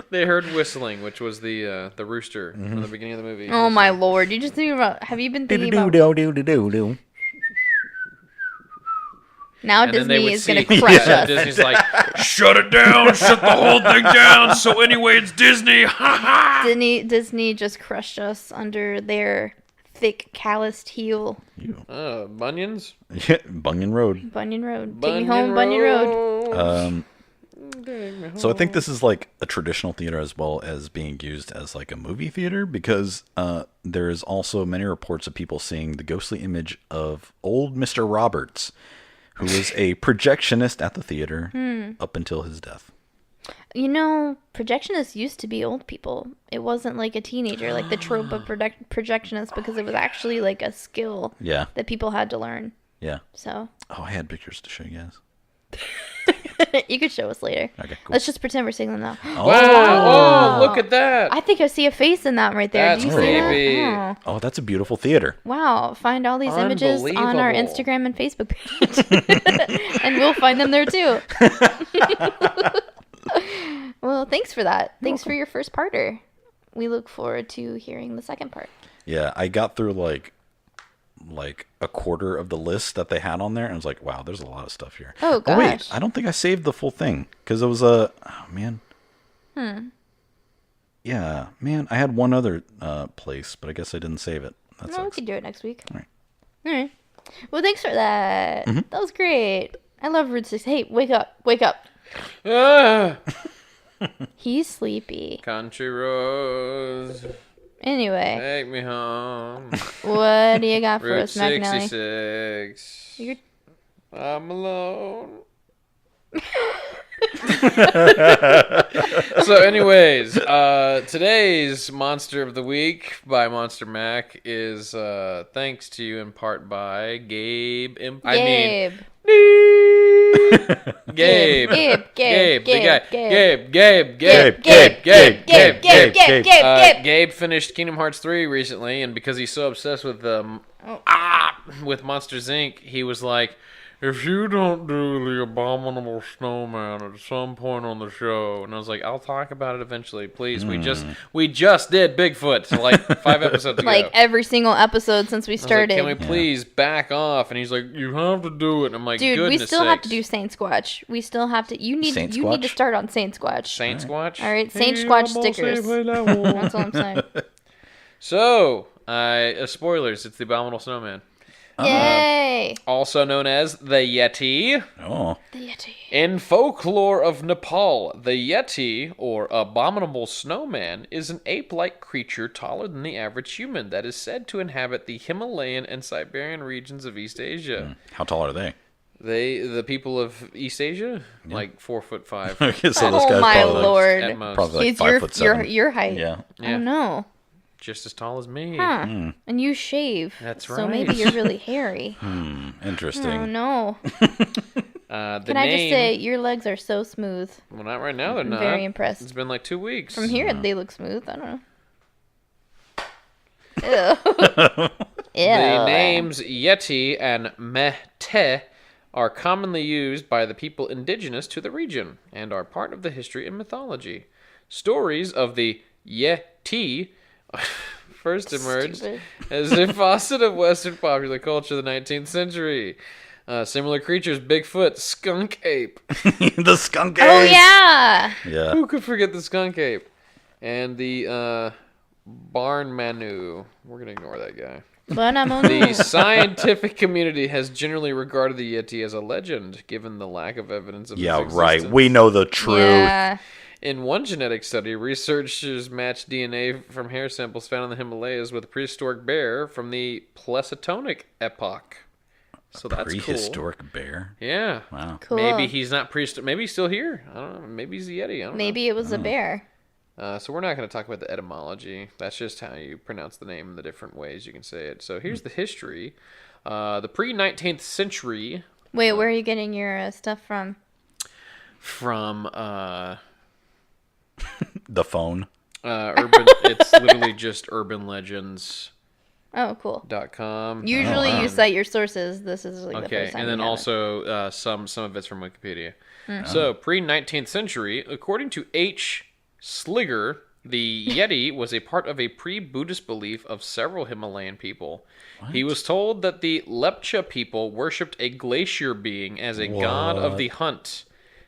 They heard whistling, which was the rooster from the beginning of the movie. Oh my lord! You just think about? Have you been thinking about? Now And then they Disney would is gonna see- crush yeah, us. Disney's like, shut it down, shut the whole thing down. So anyway, it's Disney. Ha ha. Disney just crushed us under their thick, calloused heel. Bunions. Yeah, Bunyan Road. Bunyan Road. Take me home, Bunyan Road. So I think this is like a traditional theater as well as being used as like a movie theater, because there is also many reports of people seeing the ghostly image of old Mr. Roberts, who was a projectionist at the theater up until his death. You know, projectionists used to be old people. It wasn't like a teenager, like the trope of projectionist, because it was actually like a skill that people had to learn. Yeah. So. Oh, I had pictures to show you guys. You could show us later. Okay, cool. Let's just pretend we're seeing them now. Wow! Oh, look at that! I think I see a face in that right there. That's Do you see creepy. that? Oh, that's a beautiful theater. Wow. Find all these images on our Unbelievable. Instagram and Facebook page. And we'll find them there too. Well, thanks for that. Thanks for your first parter. We look forward to hearing the second part. Yeah, I got through like a quarter of the list that they had on there, and I was like, wow, there's a lot of stuff here. Oh, gosh. Oh, wait, I don't think I saved the full thing, because it was a... Oh, man. Yeah, man, I had one other place, but I guess I didn't save it. That No, we sucks. can do it next week. All right. All right. Well, thanks for that. That was great. I love Route 6. Hey, wake up. Wake up. Ah! He's sleepy. Country roads, Anyway, take me home. what do you got for Route us, McNally? 66. You're... I'm alone. So, anyways, today's Monster of the Week by Monster Mac is thanks to you in part by Gabe. Gabe. Gabe. Gabe. The guy. Gabe. Gabe finished Kingdom Hearts 3 recently, and because he's so obsessed with with Monsters Inc., he was like, if you don't do the abominable snowman at some point on the show, and I was like, I'll talk about it eventually, please. We just did Bigfoot like 5 episodes ago. Like every single episode since we I was like, started. can we please back off? And he's like, you have to do it. And I'm like, Dude, goodness we still have to sakes. do Saint Squatch. We still have to. You need Saint to Squatch? start on Saint Squatch. Saint Squatch? All right, Saint Squatch stickers. That's all I'm saying. So, spoilers. It's the Abominable Snowman. Yay! Also known as the Yeti. Oh. The Yeti. In folklore of Nepal, the Yeti, or abominable snowman, is an ape-like creature taller than the average human that is said to inhabit the Himalayan and Siberian regions of East Asia. How tall are they? The people of East Asia, like 4'5". Okay, so this Oh guy's my probably lord! At most. Probably like He's 5'7". your height. Yeah. Yeah. Oh no. Just as tall as me. Huh. And you shave. That's So right. maybe you're really hairy. Interesting. Oh no. The Can I just say your legs are so smooth. Well, not right now. They're I'm not. very impressed. It's been like 2 weeks. From here they look smooth. I don't know. Ew. The names Yeti and Meh-Te are commonly used by the people indigenous to the region and are part of the history and mythology. Stories of the Yeti first emerged Stupid. as a facet of Western popular culture in the 19th century. Similar creatures, Bigfoot, skunk ape. The skunk ape. Oh yeah. Yeah. Who could forget the skunk ape? And the barn manu. We're going to ignore that guy. But I'm on The scientific community has generally regarded the Yeti as a legend, given the lack of evidence of its Yeah, existence. right. We know the truth. Yeah. In one genetic study, researchers matched DNA from hair samples found in the Himalayas with a prehistoric bear from the Pleistocene epoch. So that's Prehistoric bear. cool. Yeah. Wow. Cool. Maybe he's not prehistoric. Maybe he's still here. I don't know. Maybe he's a Yeti. I don't Maybe it was a bear. know. So we're not going to talk about the etymology. That's just how you pronounce the name and the different ways you can say it. So here's the history. The pre-19th century. Wait, where are you getting your stuff from? From The phone. urban. It's literally just urbanlegends.com. Oh, cool. .com. Usually you cite your sources. This is like the Okay, first time. and then we have it. also some of it's from Wikipedia. So pre-19th century, according to H. Sligger, the Yeti was a part of a pre-Buddhist belief of several Himalayan people. He was told that the Lepcha people worshipped a glacier being as a god of the hunt.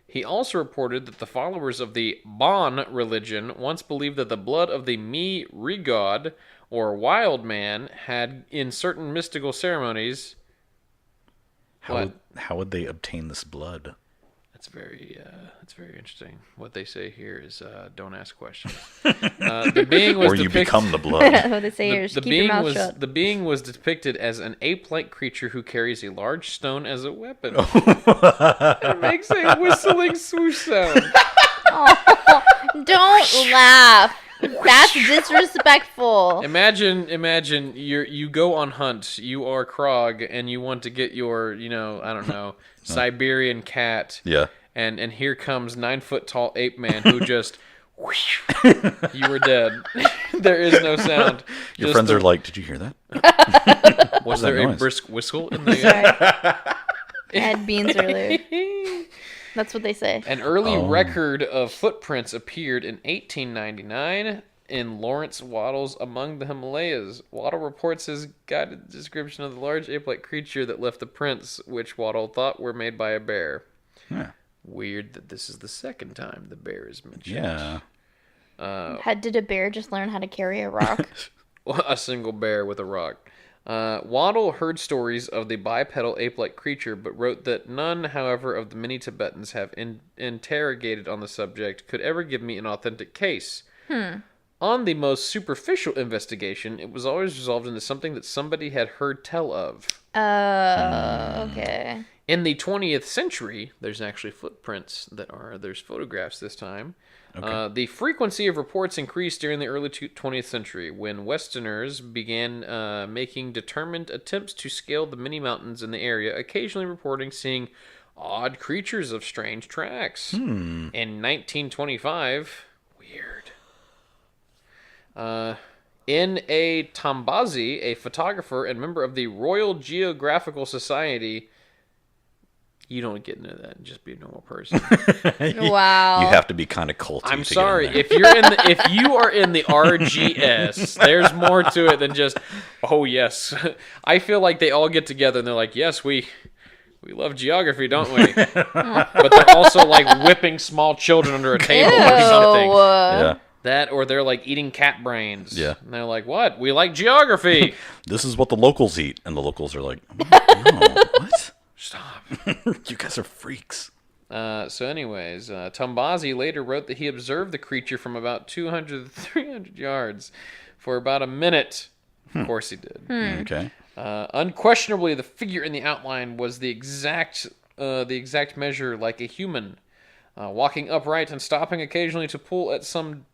He also reported that the followers of the Bon religion once believed that the blood of the Mi Rigod, or wild man, had in certain mystical ceremonies... How would they obtain this blood? That's very interesting. What they say here is don't ask questions. The being was or you become the blood. What they say here is keep your mouth shut. The being was depicted as an ape-like creature who carries a large stone as a weapon. It makes a whistling swoosh sound. Oh, don't laugh. That's disrespectful. Imagine you go on hunt. You are Krog, and you want to get your, I don't know, Siberian cat. Yeah. And here comes 9-foot tall ape man who just, you were dead. There is no sound. Your friends are like, did you hear that? Was there a brisk whistle in the? Sorry. I had beans earlier. That's what they say. An early record of footprints appeared in 1899 in Lawrence Waddell's Among the Himalayas. Waddell reports his guided description of the large ape-like creature that left the prints, which Waddell thought were made by a bear. Yeah. Weird that this is the second time the bear is mentioned. Yeah. Did a bear just learn how to carry a rock? A single bear with a rock. Waddell heard stories of the bipedal ape-like creature, but wrote that none, however, of the many Tibetans have interrogated on the subject could ever give me an authentic case. On the most superficial investigation, it was always resolved into something that somebody had heard tell of. Okay. In the 20th century, there's actually footprints there's photographs this time. Okay. The frequency of reports increased during the early 20th century when Westerners began making determined attempts to scale the many mountains in the area, occasionally reporting seeing odd creatures of strange tracks. In 1925, weird. N.A. Tambazi, a photographer and member of the Royal Geographical Society. You don't get into that and just be a normal person. Wow. You have to be kind of culty. I'm sorry. If you are in the RGS, there's more to it than just, oh yes. I feel like they all get together and they're like, yes, we love geography, don't we? But they're also like whipping small children under a table or something. Yeah. That, or they're like eating cat brains. Yeah. And they're like, what? We like geography. This is what the locals eat. And the locals are like, no, what? Stop. You guys are freaks. So anyways, Tambazi later wrote that he observed the creature from about 200 to 300 yards for about a minute. Of course he did. Okay. Unquestionably, the figure in the outline was the exact measure like a human, walking upright and stopping occasionally to pull at some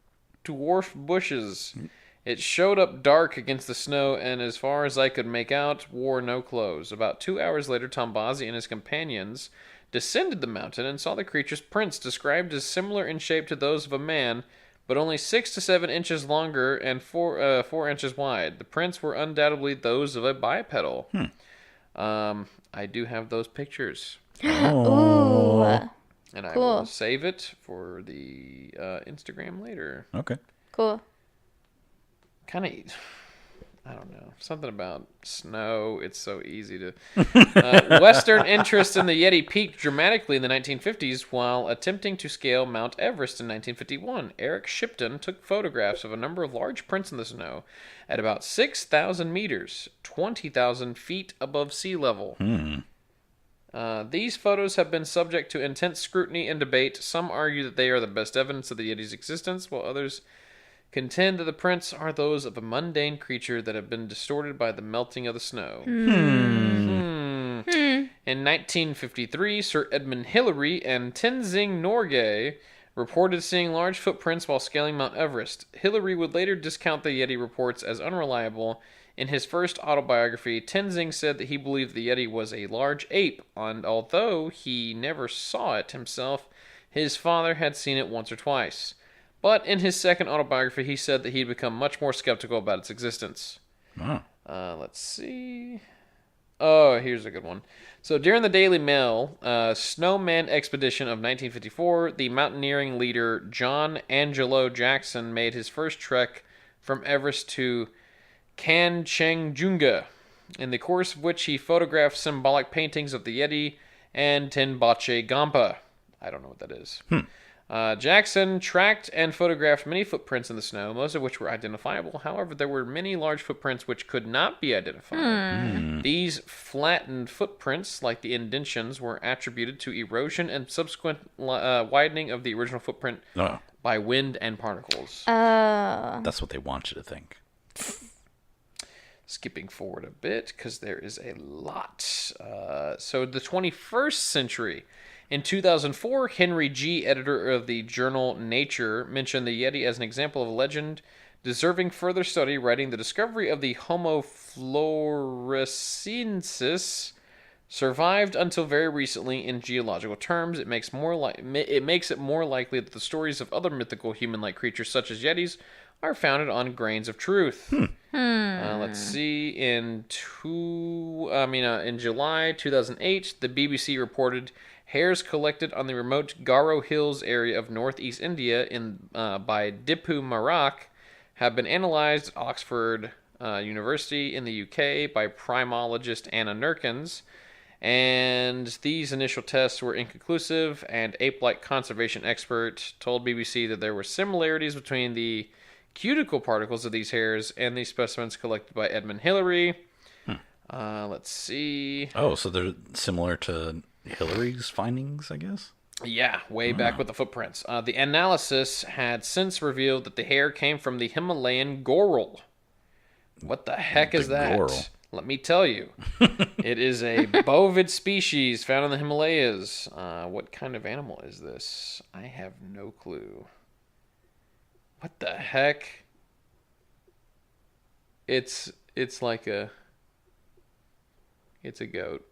dwarf bushes. It showed up dark against the snow, and as far as I could make out, wore no clothes. About 2 hours later, Tambazi and his companions descended the mountain and saw the creature's prints, described as similar in shape to those of a man, but only 6 to 7 inches longer and 4 inches wide. The prints were undoubtedly those of a bipedal. I do have those pictures. Ooh. And I Cool. will save it for the Instagram later. Okay. Cool. Kind of, I don't know, something about snow. It's so easy to. Western interest in the Yeti peaked dramatically in the 1950s while attempting to scale Mount Everest in 1951. Eric Shipton took photographs of a number of large prints in the snow at about 6,000 meters, 20,000 feet above sea level. These photos have been subject to intense scrutiny and debate. Some argue that they are the best evidence of the Yeti's existence, while others contend that the prints are those of a mundane creature that have been distorted by the melting of the snow. In 1953, Sir Edmund Hillary and Tenzing Norgay reported seeing large footprints while scaling Mount Everest. Hillary would later discount the Yeti reports as unreliable. In his first autobiography, Tenzing said that he believed the Yeti was a large ape, and although he never saw it himself, his father had seen it once or twice. But in his second autobiography, he said that he'd become much more skeptical about its existence. Wow. Let's see. Oh, here's a good one. So during the Daily Mail Snowman Expedition of 1954, the mountaineering leader John Angelo Jackson made his first trek from Everest to Kanchenjunga, in the course of which he photographed symbolic paintings of the Yeti and Tenbache Gampa. I don't know what that is. Jackson tracked and photographed many footprints in the snow, most of which were identifiable. However, there were many large footprints which could not be identified. These flattened footprints, like the indentions, were attributed to erosion and subsequent widening of the original footprint by wind and particles. That's what they want you to think. Skipping forward a bit, because there is a lot. So the 21st century. In 2004, Henry G., editor of the journal Nature, mentioned the Yeti as an example of a legend deserving further study, writing the discovery of the Homo floresiensis survived until very recently in geological terms. It makes it more likely that the stories of other mythical human-like creatures such as Yetis are founded on grains of truth. Let's see. In July 2008, the BBC reported hairs collected on the remote Garo Hills area of northeast India by Dipu Marak have been analyzed at Oxford University in the UK by primatologist Anna Nurkins. And these initial tests were inconclusive, and ape-like conservation expert told BBC that there were similarities between the cuticle particles of these hairs and the specimens collected by Edmund Hillary. Let's see. Oh, so they're similar to Hillary's findings, I guess? Yeah, way back with the footprints. The analysis had since revealed that the hair came from the Himalayan Ghoul. What the heck is that? Ghoul. Let me tell you. It is a bovid species found in the Himalayas. What kind of animal is this? I have no clue. What the heck? It's like a... It's a goat.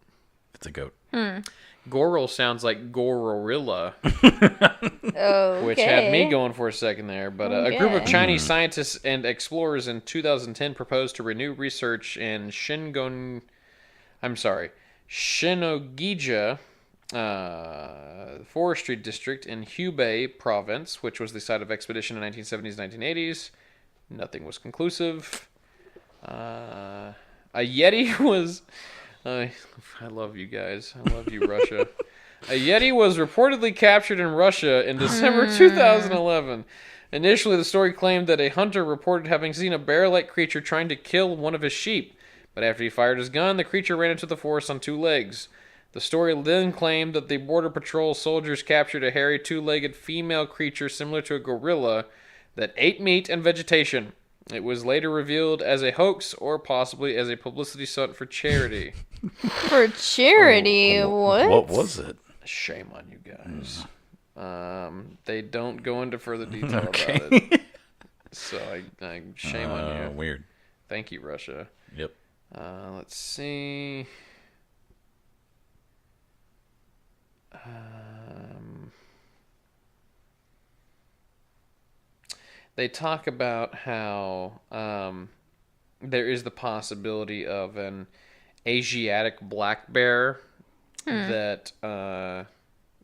It's a goat. Goral sounds like gorilla, Okay. which had me going for a second there. But a group of Chinese scientists and explorers in 2010 proposed to renew research in Shinogija, forestry district in Hubei province, which was the site of expedition in the 1970s, 1980s. Nothing was conclusive. A Yeti was... I love you guys. I love you, Russia. A Yeti was reportedly captured in Russia in December 2011. Initially, the story claimed that a hunter reported having seen a bear-like creature trying to kill one of his sheep. But after he fired his gun, the creature ran into the forest on two legs. The story then claimed that the Border Patrol soldiers captured a hairy two-legged female creature similar to a gorilla that ate meat and vegetation. It was later revealed as a hoax or possibly as a publicity stunt for charity. For charity? What? What was it? Shame on you guys. They don't go into further detail about it. So I shame on you. Weird. Thank you, Russia. Yep. Let's see. They talk about how there is the possibility of an Asiatic black bear that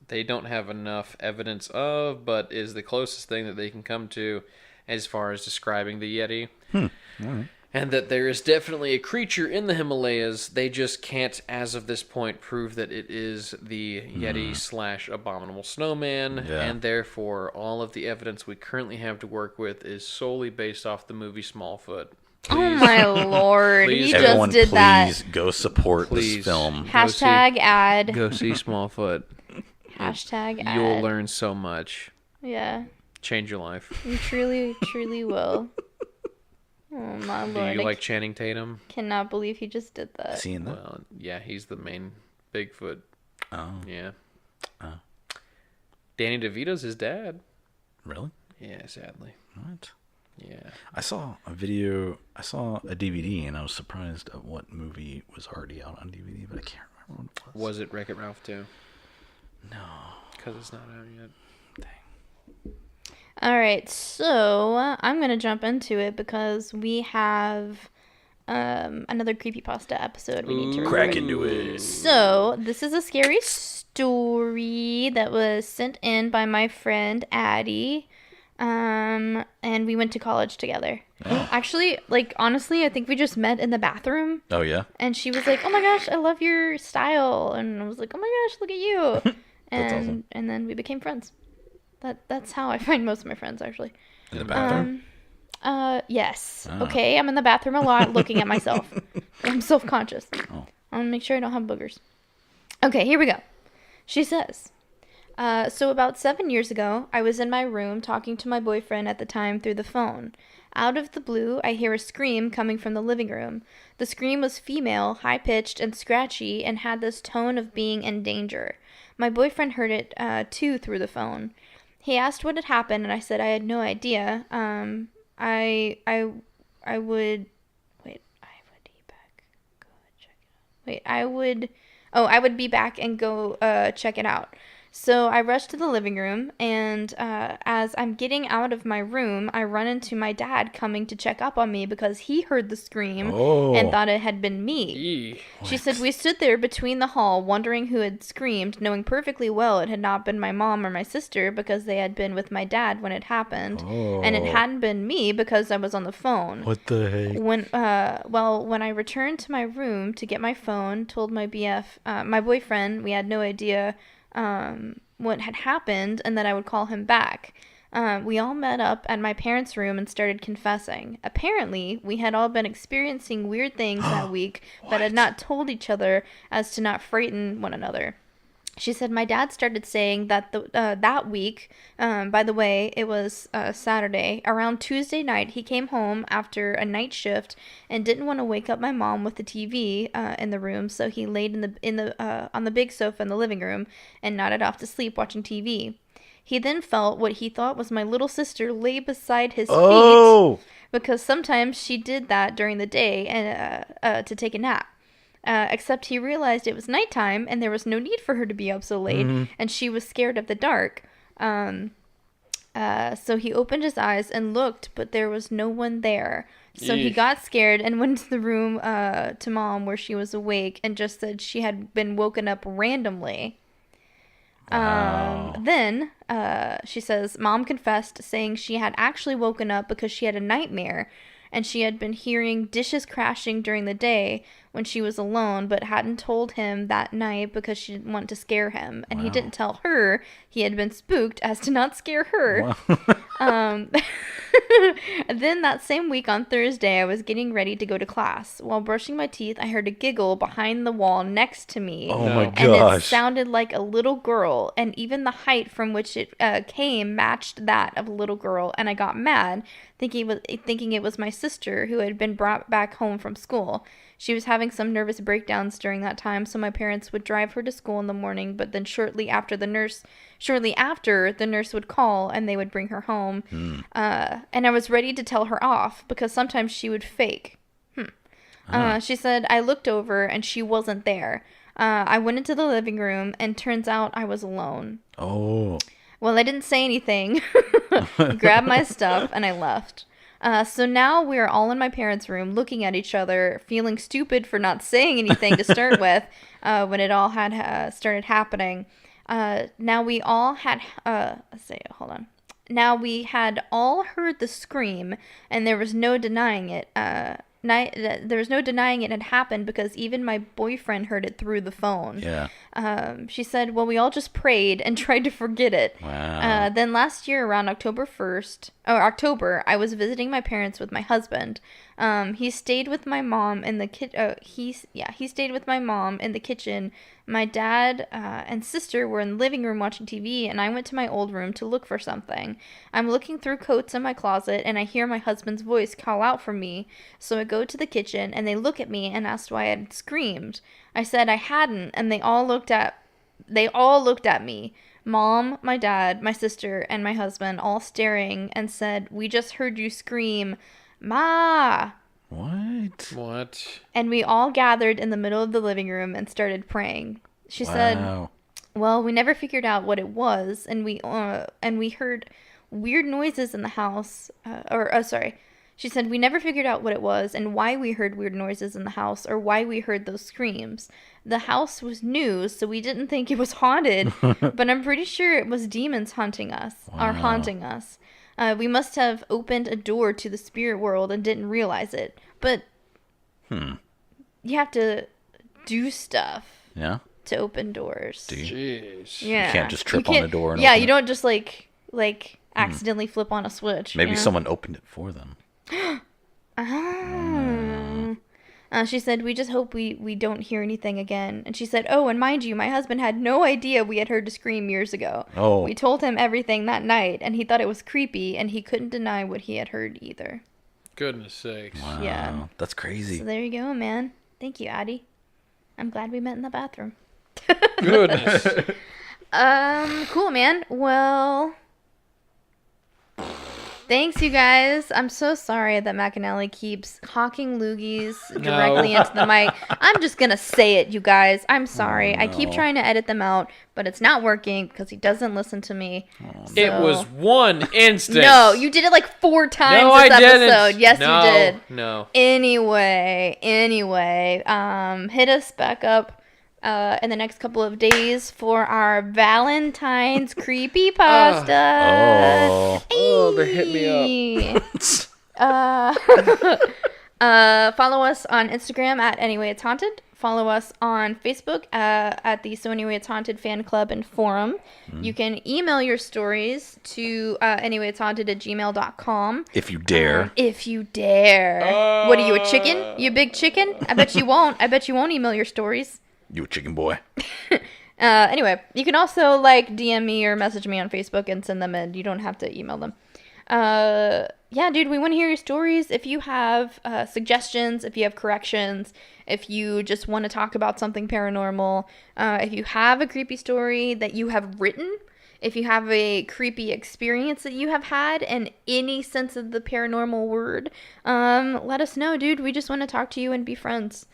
they don't have enough evidence of, but is the closest thing that they can come to as far as describing the Yeti. All right. And that there is definitely a creature in the Himalayas. They just can't, as of this point, prove that it is the Yeti / abominable snowman. Yeah. And therefore, all of the evidence we currently have to work with is solely based off the movie Smallfoot. Oh my lord. Please. He Everyone, just did please that. go support Please. this film. Hashtag ad. Go see Smallfoot. Hashtag ad. You'll learn so much. Yeah. Change your life. You truly, truly will. Oh my Do lord. you like Channing Tatum? Cannot believe he just did that. Seeing that? Well, yeah, he's the main Bigfoot. Oh, Yeah. Oh. Danny DeVito's his dad. really? Yeah, sadly. What? Yeah. I saw a DVD, and I was surprised at what movie was already out on DVD, but I can't remember what it was. Was it Wreck-It Ralph 2? No. Because it's not out yet. Dang. All right, so I'm going to jump into it because we have another creepypasta episode we need to Crack record. into it. So, this is a scary story that was sent in by my friend Addie. And we went to college together. Oh. Actually, like, honestly, I think we just met in the bathroom. Oh, yeah? And she was like, "Oh my gosh, I love your style." And I was like, "Oh my gosh, look at you." That's awesome. And then we became friends. That's how I find most of my friends, actually. In the bathroom? Yes. Okay, I'm in the bathroom a lot looking at myself. I'm self-conscious. Oh. I want to make sure I don't have boogers. Okay, here we go. She says, so about 7 years ago, I was in my room talking to my boyfriend at the time through the phone. Out of the blue, I hear a scream coming from the living room. The scream was female, high-pitched and scratchy, and had this tone of being in danger. My boyfriend heard it, too, through the phone. He asked what had happened, and I said I had no idea. I would be back and go check it out. So I rushed to the living room, and as I'm getting out of my room, I run into my dad coming to check up on me because he heard the scream and thought it had been me. She said, we stood there between the hall wondering who had screamed, knowing perfectly well it had not been my mom or my sister because they had been with my dad when it happened, and it hadn't been me because I was on the phone. What the heck? When I returned to my room to get my phone, told my my boyfriend, we had no idea what had happened and that I would call him back. We all met up at my parents' room and started confessing. Apparently, we had all been experiencing weird things that week, but had not told each other as to not frighten one another. She said my dad started saying that that week, by the way, it was Saturday, around Tuesday night, he came home after a night shift and didn't want to wake up my mom with the TV in the room, so he laid on the big sofa in the living room and nodded off to sleep watching TV. He then felt what he thought was my little sister lay beside his feet because sometimes she did that during the day and to take a nap. Except he realized it was nighttime and there was no need for her to be up so late, and she was scared of the dark. So he opened his eyes and looked, but there was no one there. So he got scared and went to the room to Mom where she was awake and just said she had been woken up randomly. Then she says Mom confessed, saying she had actually woken up because she had a nightmare and she had been hearing dishes crashing during the day when she was alone, but hadn't told him that night because she didn't want to scare him. And he didn't tell her he had been spooked as to not scare her. Then that same week on Thursday, I was getting ready to go to class. While brushing my teeth, I heard a giggle behind the wall next to me. Oh my gosh. And it sounded like a little girl, and even the height from which it came matched that of a little girl, and I got mad, thinking it was my sister who had been brought back home from school. She was having some nervous breakdowns during that time, so my parents would drive her to school in the morning, but then shortly after the nurse would call and they would bring her home. And I was ready to tell her off because sometimes she would fake. She said, I looked over and she wasn't there. I went into the living room and turns out I was alone. Oh. Well, I didn't say anything, grabbed my stuff, and I left. So now we're all in my parents' room looking at each other, feeling stupid for not saying anything to start with when it all had started happening. Now we all had, Now we had all heard the scream, and there was no denying it. There was no denying it had happened because even my boyfriend heard it through the phone. Yeah. She said, well, we all just prayed and tried to forget it. Wow. Then last year around October, I was visiting my parents with my husband. He stayed with my mom in the he stayed with my mom in the kitchen. My dad and sister were in the living room watching TV, and I went to my old room to look for something. I'm looking through coats in my closet, and I hear my husband's voice call out for me. So I go to the kitchen, and they look at me and asked why I had screamed. I said I hadn't, and they all looked at me. Mom, my dad, my sister, and my husband all staring and said, we just heard you scream, Ma! What? And we all gathered in the middle of the living room and started praying. She said, well, we never figured out what it was, and we heard weird noises in the house. She said, we never figured out what it was and why we heard weird noises in the house or why we heard those screams. The house was new, so we didn't think it was haunted, but I'm pretty sure it was demons haunting us. We must have opened a door to the spirit world and didn't realize it. But you have to do stuff to open doors. Jeez. Yeah. You can't just trip on the door and yeah, open you don't just like like accidentally flip on a switch. Maybe you know? someone opened it for them. She said, we just hope we don't hear anything again. And she said, oh, and mind you, my husband had no idea we had heard a scream years ago. Oh. We told him everything that night, and he thought it was creepy, and he couldn't deny what he had heard either. Goodness sakes. Wow. Yeah. That's crazy. So there you go, man. Thank you, Addie. I'm glad we met in the bathroom. Goodness. Cool, man. Well, thanks, you guys. I'm so sorry that McAnally keeps hawking loogies directly into the mic. I'm just gonna say it, you guys. I'm sorry. I keep trying to edit them out, but it's not working because he doesn't listen to me. It was one instance. No, you did it like 4 times No, this I didn't. episode. Yes, No, you did. No. Anyway, hit us back up in the next couple of days for our Valentine's creepypasta. Oh, they hit me up. Follow us on Instagram at Anyway It's Haunted. Follow us on Facebook at the So Anyway It's Haunted fan club and forum. You can email your stories to anywayitshaunted@gmail.com. If you dare. If you dare. What are you, a chicken? You a big chicken? I bet you won't. I bet you won't email your stories. You a chicken boy. Anyway, you can also like DM me or message me on Facebook and send them in. You don't have to email them. Yeah, dude, we want to hear your stories. If you have suggestions, if you have corrections, if you just want to talk about something paranormal, if you have a creepy story that you have written, if you have a creepy experience that you have had in any sense of the paranormal word, let us know, dude. We just want to talk to you and be friends.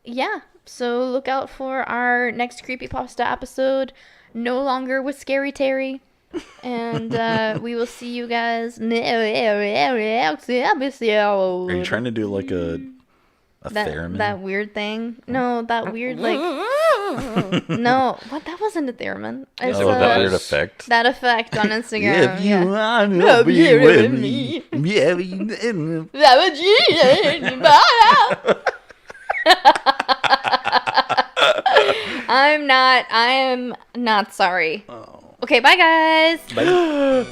Yeah, so look out for our next creepypasta episode, no longer with Scary Terry. And we will see you guys next episode. Are you trying to do like a theremin? That weird thing? No, that weird like no, what? That wasn't a theremin. It's that weird effect. That effect on Instagram. If you yeah. wanna be with me, yeah, I am not sorry. Okay, bye guys. Bye.